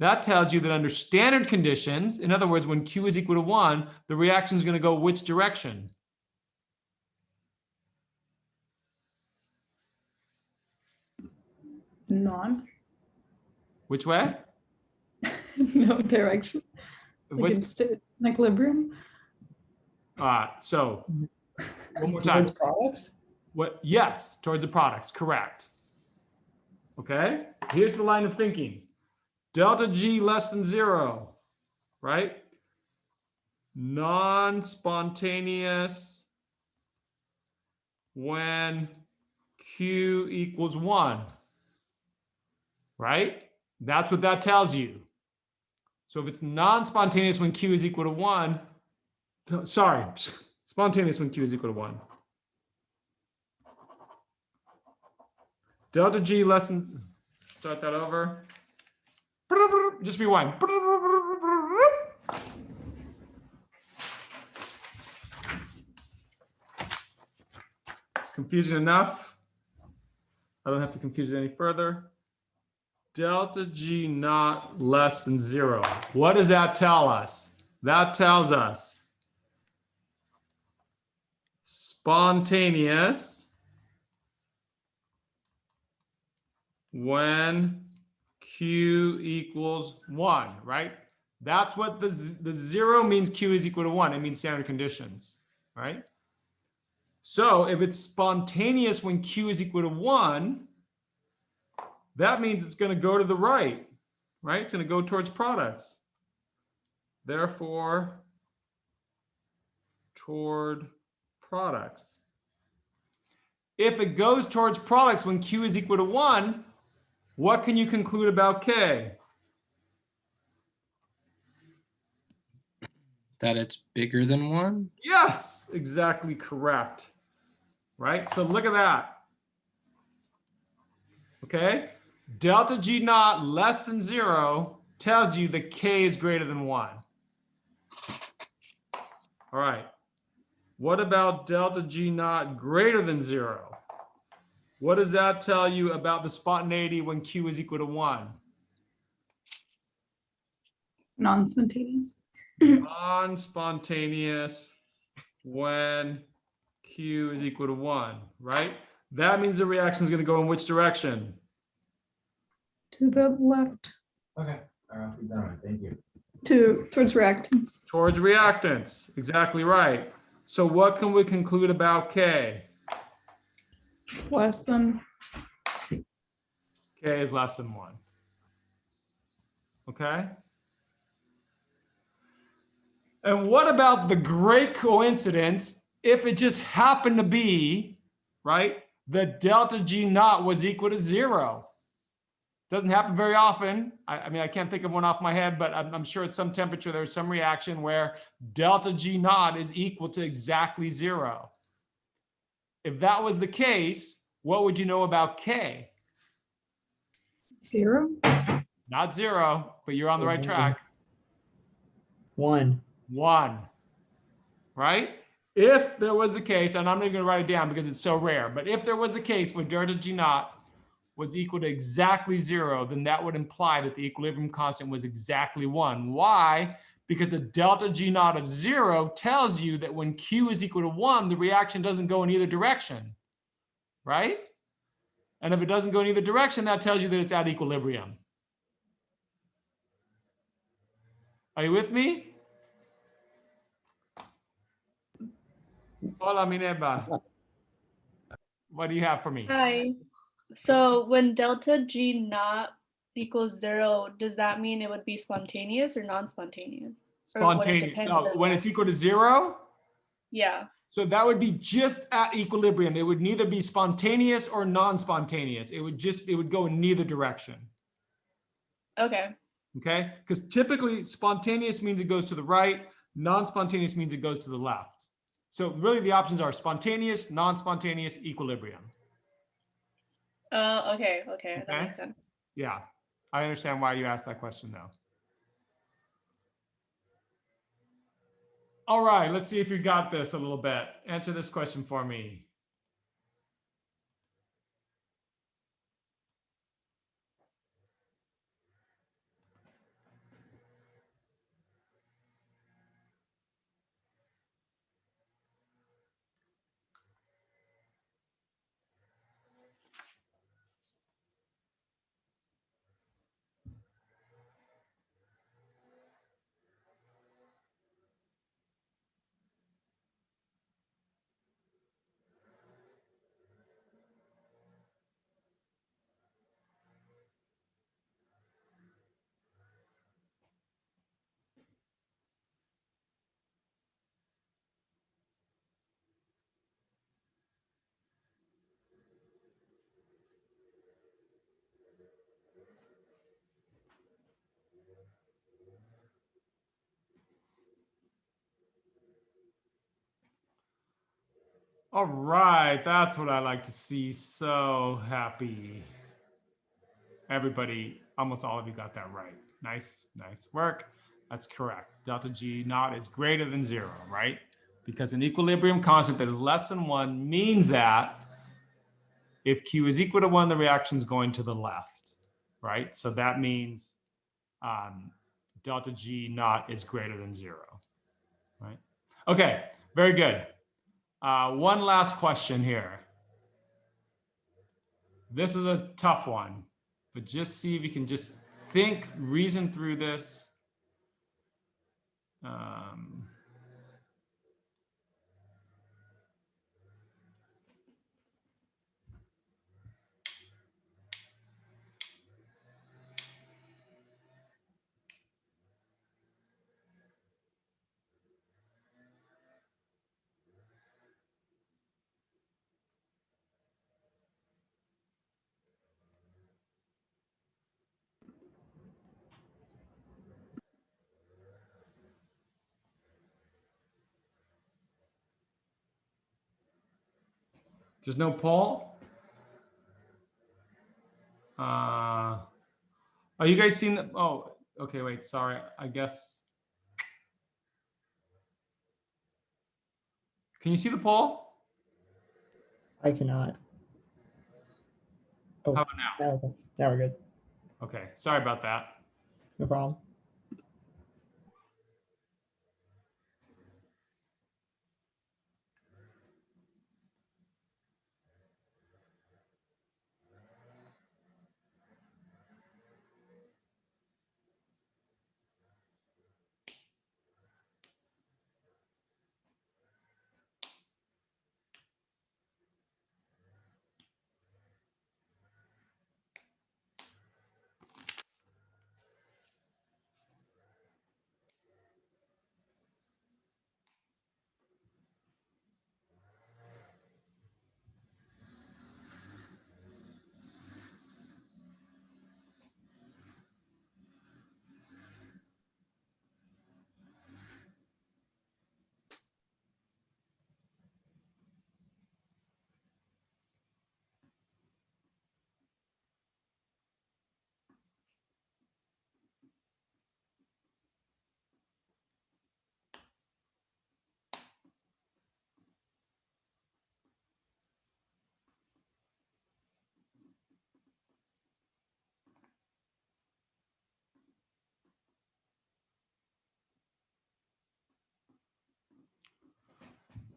Speaker 1: that tells you that under standard conditions, in other words, when Q is equal to 1, the reaction is going to go which direction?
Speaker 6: Non.
Speaker 1: Which way?
Speaker 6: No direction. Like
Speaker 1: Which,
Speaker 6: it's in equilibrium.
Speaker 1: so one more time.
Speaker 2: Towards products?
Speaker 1: What? Yes, towards the products, correct. Okay, here's the line of thinking. Delta G less than 0, right? Non-spontaneous when Q equals 1, right? That's what that tells you. So if it's non-spontaneous when Q is equal to 1, sorry, spontaneous when Q is equal to 1. Delta G less than, start that over. Just rewind. It's confusing enough. I don't have to confuse it any further. Delta G naught less than 0. What does that tell us? That tells us spontaneous when Q equals 1, right? That's what the 0 means. Q is equal to 1. It means standard conditions, right? So if it's spontaneous when Q is equal to 1, that means it's going to go to the right? It's going to go towards products. Therefore, toward products. If it goes towards products when Q is equal to 1, what can you conclude about K?
Speaker 5: That it's bigger than 1?
Speaker 1: Yes, exactly correct. Right? So look at that. Okay? Delta G naught less than 0 tells you that K is greater than 1. All right. What about delta G naught greater than 0? What does that tell you about the spontaneity when Q is equal to 1?
Speaker 6: Non-spontaneous.
Speaker 1: Non-spontaneous when Q is equal to 1, right? That means the reaction is going to go in which direction?
Speaker 6: To the left.
Speaker 7: Okay, I'll keep that in mind. Thank you.
Speaker 6: Towards reactants.
Speaker 1: Towards reactants. Exactly right. So what can we conclude about K?
Speaker 6: It's less than.
Speaker 1: K is less than 1. Okay? And what about the great coincidence if it just happened to be, right, that delta G naught was equal to 0? Doesn't happen very often. I mean, I can't think of one off my head, but I'm sure at some temperature there's some reaction where delta G naught is equal to exactly 0. If that was the case, what would you know about K?
Speaker 6: 0.
Speaker 1: Not 0, but you're on the right track.
Speaker 2: 1.
Speaker 1: 1, right? If there was a case, and I'm not even going to write it down because it's so rare, but if there was a case where delta G naught was equal to exactly 0, then that would imply that the equilibrium constant was exactly 1. Why? Because the delta G naught of 0 tells you that when Q is equal to 1, the reaction doesn't go in either direction, right? And if it doesn't go in either direction, that tells you that it's at equilibrium. Are you with me? Hola, Minerva. What do you have for me?
Speaker 8: Hi. So when delta G naught equals 0, does that mean it would be spontaneous or non-spontaneous? Or would it
Speaker 1: Spontaneous.
Speaker 8: depend
Speaker 1: No,
Speaker 8: on
Speaker 1: when
Speaker 8: the-
Speaker 1: it's equal to 0,
Speaker 8: Yeah.
Speaker 1: so that would be just at equilibrium. It would neither be spontaneous or non-spontaneous. It would go in neither direction.
Speaker 8: Okay.
Speaker 1: Okay? Because typically spontaneous means it goes to the right, non-spontaneous means it goes to the left. So really the options are spontaneous, non-spontaneous, equilibrium.
Speaker 8: Okay. That
Speaker 1: Okay.
Speaker 8: makes sense.
Speaker 1: Yeah, I understand why you asked that question though. All right, let's see if you got this a little bit. Answer this question for me. All right, that's what I like to see. So happy. Everybody, almost all of you got that right. Nice work. That's correct. Delta G naught is greater than 0, right? Because an equilibrium constant that is less than 1 means that if Q is equal to 1, the reaction is going to the left, right? So that means delta G naught is greater than 0, right? Okay, very good. One last question here. This is a tough one, but just see if you can just reason through this. There's no poll? Are you guys seeing the, oh, okay, wait, sorry, I guess. Can you see the poll?
Speaker 2: I cannot. Oh,
Speaker 1: How about now?
Speaker 2: okay. Now we're good.
Speaker 1: Okay, sorry about that.
Speaker 2: No problem.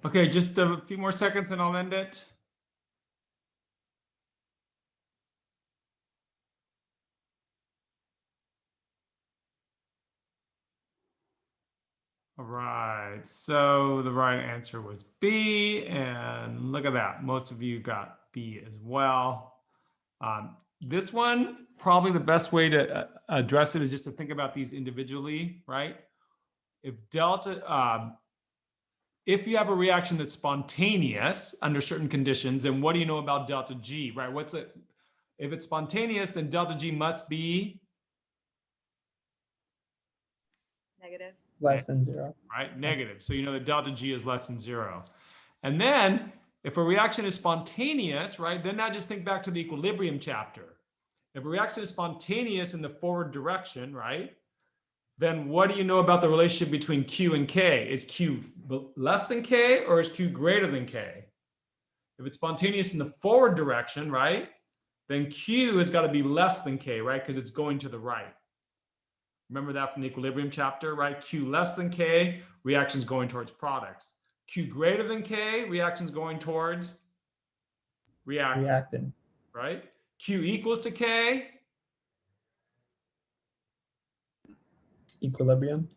Speaker 1: Okay, just a few more seconds and I'll end it. All right, so the right answer was B, and look at that. Most of you got B as well. This one, probably the best way to address it is just to think about these individually, right? If delta, if you have a reaction that's spontaneous under certain conditions, then what do you know about delta G, right? What's it? If it's spontaneous, then delta G must be
Speaker 8: Negative.
Speaker 2: Less than 0.
Speaker 1: right? Negative. So you know that delta G is less than 0. And then if a reaction is spontaneous, right, then now just think back to the equilibrium chapter. If a reaction is spontaneous in the forward direction, right, then what do you know about the relationship between Q and K? Is Q less than K or is Q greater than K? If it's spontaneous in the forward direction, right, then Q has got to be less than K, right, because it's going to the right. Remember that from the equilibrium chapter, right? Q less than K, reactions going towards products. Q greater than K, reactions going towards reactants,
Speaker 2: Reactant.
Speaker 1: right? Q equals to K,
Speaker 2: Equilibrium.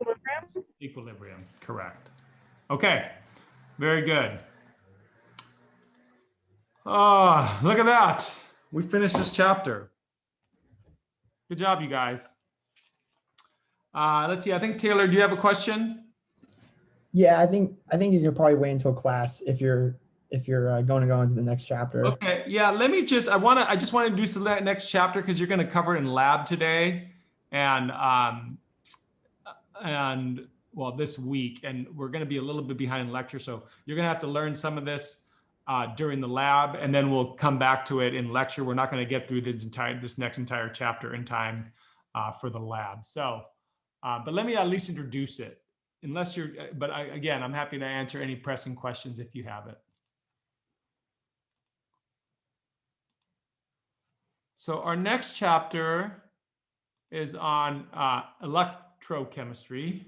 Speaker 1: equilibrium, correct. Okay, very good. Oh, look at that. We finished this chapter. Good job, you guys. Let's see, I think Taylor, do you have a question?
Speaker 2: Yeah, I think you can probably wait until class if you're going to go into the next chapter.
Speaker 1: Okay, yeah, let me just, I just want to do the next chapter because you're going to cover it in lab today and well, this week, and we're going to be a little bit behind in lecture. So you're going to have to learn some of this during the lab, and then we'll come back to it in lecture. We're not going to get through this next entire chapter in time for the lab. So, but let me at least introduce it. Unless you're, but again, I'm happy to answer any pressing questions if you have it. So our next chapter is on electrochemistry.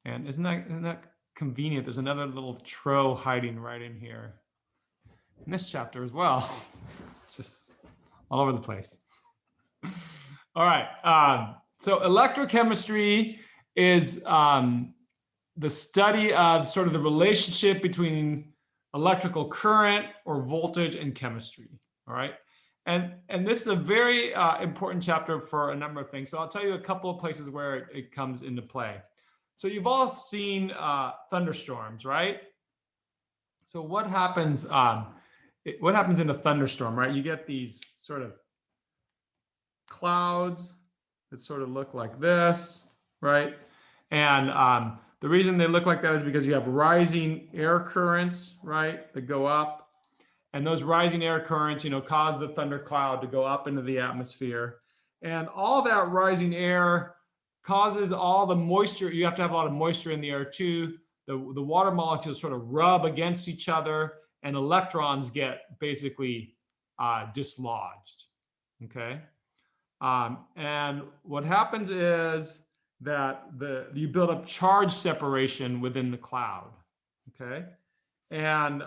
Speaker 1: And isn't that convenient? There's another little tro hiding right in here. In this chapter as well. It's just all over the place. All right. So electrochemistry is the study of sort of the relationship between electrical current or voltage and chemistry. All right. And this is a very important chapter for a number of things. So I'll tell you a couple of places where it comes into play. So you've all seen thunderstorms, right? So what happens in a thunderstorm, right? You get these sort of clouds that sort of look like this, right? And the reason they look like that is because you have rising air currents, right, that go up. And those rising air currents, cause the thundercloud to go up into the atmosphere. And all that rising air causes all the moisture. You have to have a lot of moisture in the air too. The water molecules sort of rub against each other, and electrons get basically dislodged. Okay. And what happens is that you build up charge separation within the cloud. Okay. And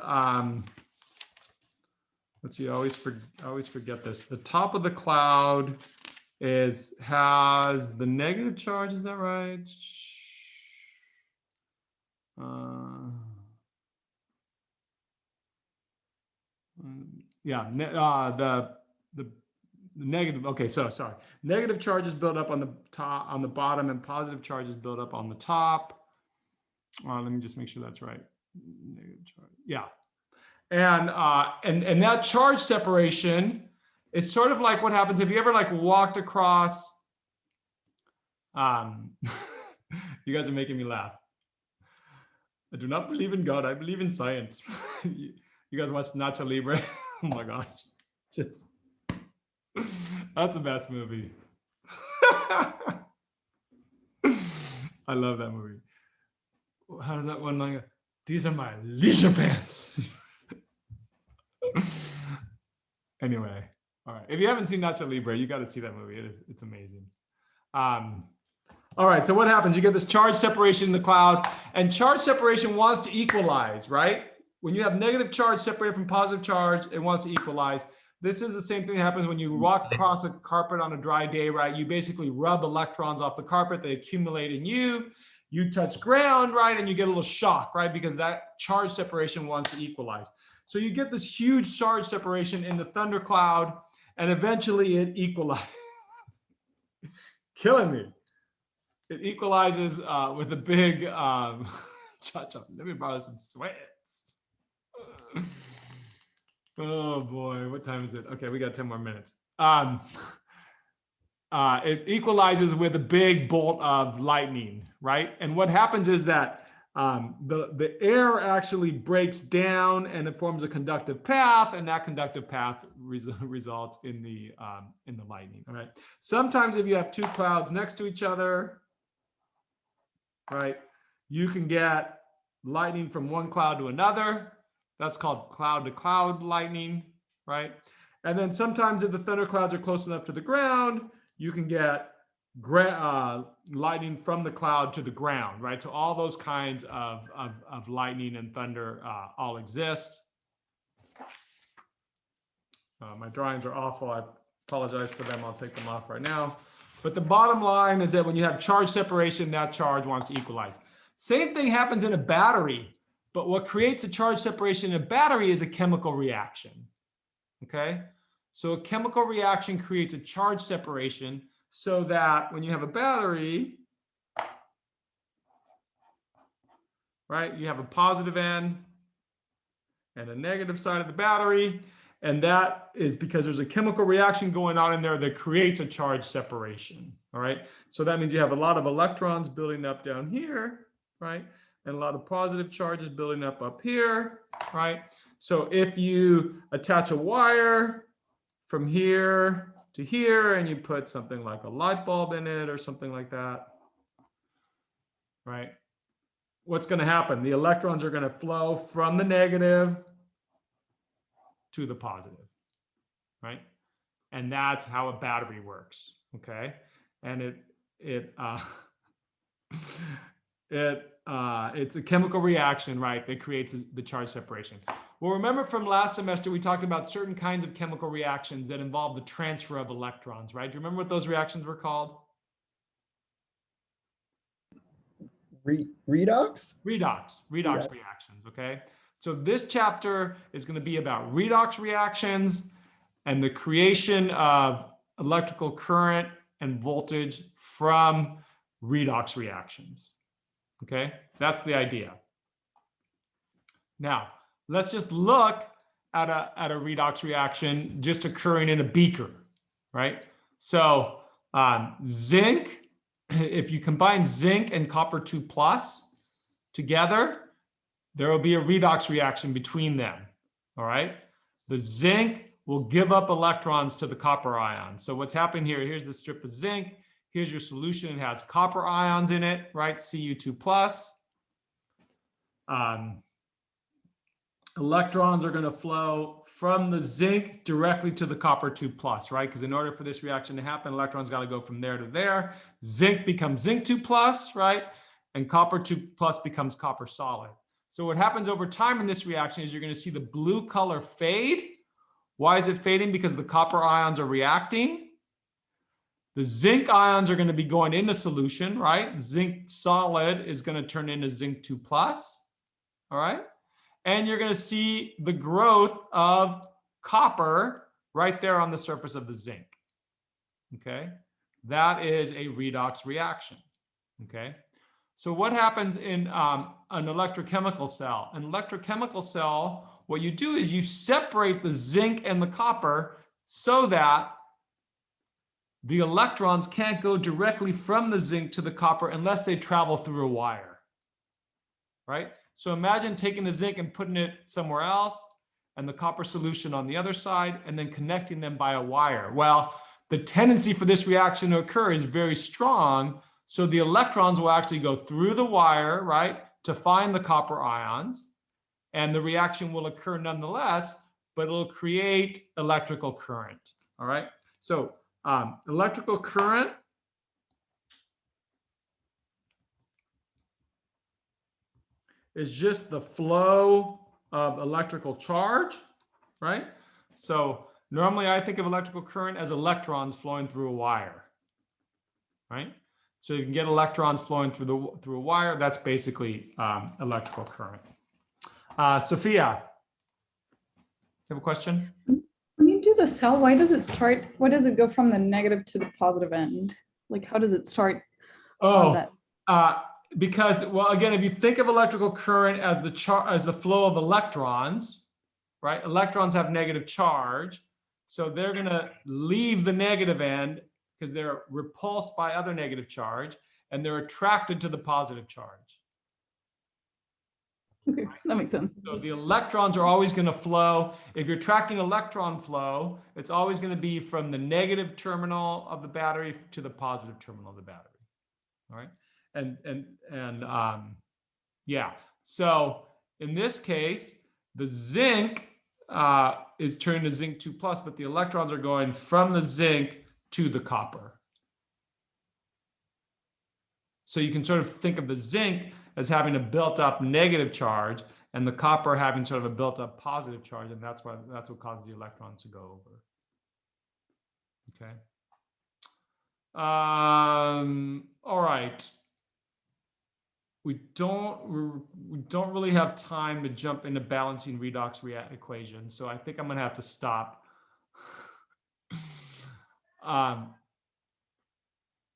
Speaker 1: let's see, I always forget this. The top of the cloud has the negative charge, is that right? Yeah, the negative, okay, so sorry. Negative charges build up on the top, on the bottom, and positive charges build up on the top. Let me just make sure that's right. Negative charge, yeah. And that charge separation is sort of like what happens if you ever like walked across, you guys are making me laugh. I do not believe in God, I believe in science. You guys watch Nacho Libre? Oh my gosh, that's the best movie. I love that movie. How does that one line? These are my leisure pants. Anyway, all right. If you haven't seen Nacho Libre, you got to see that movie. It's amazing. All right. So what happens? You get this charge separation in the cloud, and charge separation wants to equalize, right? When you have negative charge separated from positive charge, it wants to equalize. This is the same thing that happens when you walk across a carpet on a dry day, right? You basically rub electrons off the carpet, they accumulate in you. You touch ground, right? And you get a little shock, right? Because that charge separation wants to equalize. So you get this huge charge separation in the thundercloud, and eventually it equalizes. Killing me. It equalizes with a big, let me borrow some sweats. Oh boy, what time is it? Okay, we got 10 more minutes. It equalizes with a big bolt of lightning, right? And what happens is that the air actually breaks down and it forms a conductive path, and that conductive path results in the lightning. All right. Sometimes if you have two clouds next to each other, right, you can get lightning from one cloud to another. That's called cloud-to-cloud lightning, right? And then sometimes if the thunderclouds are close enough to the ground, you can get lightning from the cloud to the ground, right? So all those kinds of lightning and thunder all exist. My drawings are awful. I apologize for them. I'll take them off right now. But the bottom line is that when you have charge separation, that charge wants to equalize. Same thing happens in a battery, but what creates a charge separation in a battery is a chemical reaction, okay? So a chemical reaction creates a charge separation so that when you have a battery, right, you have a positive end and a negative side of the battery. And that is because there's a chemical reaction going on in there that creates a charge separation, all right? So that means you have a lot of electrons building up down here, right? And a lot of positive charges building up here, right? So if you attach a wire from here to here and you put something like a light bulb in it or something like that, right? What's going to happen? The electrons are going to flow from the negative to the positive, right? And that's how a battery works, okay? And it's a chemical reaction, right, that creates the charge separation. Well, remember from last semester, we talked about certain kinds of chemical reactions that involve the transfer of electrons, right? Do you remember what those reactions were called?
Speaker 2: Redox?
Speaker 1: Redox reactions, okay? So this chapter is going to be about redox reactions and the creation of electrical current and voltage from redox reactions. Okay, that's the idea. Now, let's just look at a redox reaction just occurring in a beaker, right? So zinc, if you combine zinc and copper 2+ together, there will be a redox reaction between them, all right? the zinc will give up electrons to the copper ion. So what's happening here, here's the strip of zinc. Here's your solution. It has copper ions in it, right? Cu2 plus. Electrons are going to flow from the zinc directly to the copper 2 plus, right? Because in order for this reaction to happen, electrons got to go from there to there. Zinc becomes zinc 2 plus, right? And copper 2 plus becomes copper solid. So what happens over time in this reaction is you're going to see the blue color fade. Why is it fading? Because the copper ions are reacting. The zinc ions are going to be going into solution, right? Zinc solid is going to turn into zinc 2 plus, all right? And you're going to see the growth of copper right there on the surface of the zinc, okay? That is a redox reaction, okay? So what happens in an electrochemical cell? An electrochemical cell, what you do is you separate the zinc and the copper so that the electrons can't go directly from the zinc to the copper unless they travel through a wire, right? So imagine taking the zinc and putting it somewhere else and the copper solution on the other side and then connecting them by a wire. Well, the tendency for this reaction to occur is very strong. So the electrons will actually go through the wire, right, to find the copper ions. And the reaction will occur nonetheless, but it'll create electrical current, all right? So electrical current is just the flow of electrical charge, right? So normally I think of electrical current as electrons flowing through a wire, right? So you can get electrons flowing through a wire. That's basically electrical current. Sophia, you have a question?
Speaker 6: When you do the cell, why does it start? Why does it go from the negative to the positive end? Like, how does it start? On that?
Speaker 1: Because, well, again, if you think of electrical current as the flow of electrons, right? Electrons have negative charge, so they're going to leave the negative end because they're repulsed by other negative charge, and they're attracted to the positive charge.
Speaker 6: Okay, that makes sense.
Speaker 1: So the electrons are always going to flow. If you're tracking electron flow, it's always going to be from the negative terminal of the battery to the positive terminal of the battery. All right. Yeah. So in this case, the zinc is turning to zinc 2 plus, but the electrons are going from the zinc to the copper. So you can sort of think of the zinc as having a built-up negative charge and the copper having sort of a built-up positive charge, and that's what causes the electrons to go over. Okay. All right. We don't really have time to jump into balancing redox equations, so I think I'm going to have to stop.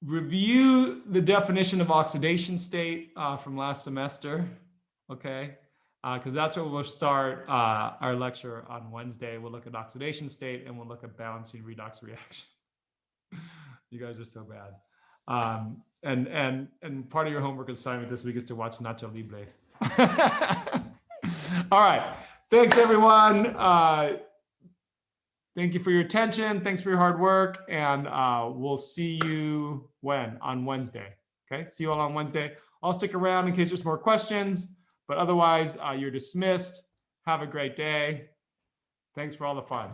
Speaker 1: Review the definition of oxidation state from last semester, okay? Because that's where we'll start our lecture on Wednesday. We'll look at oxidation state and we'll look at balancing redox reactions. You guys are so bad. And part of your homework assignment this week is to watch Nacho Libre. All right. Thanks, everyone. Thank you for your attention. Thanks for your hard work. And we'll see you when? On Wednesday. Okay. See you all on Wednesday. I'll stick around in case there's more questions, but otherwise you're dismissed. Have a great day. Thanks for all the fun.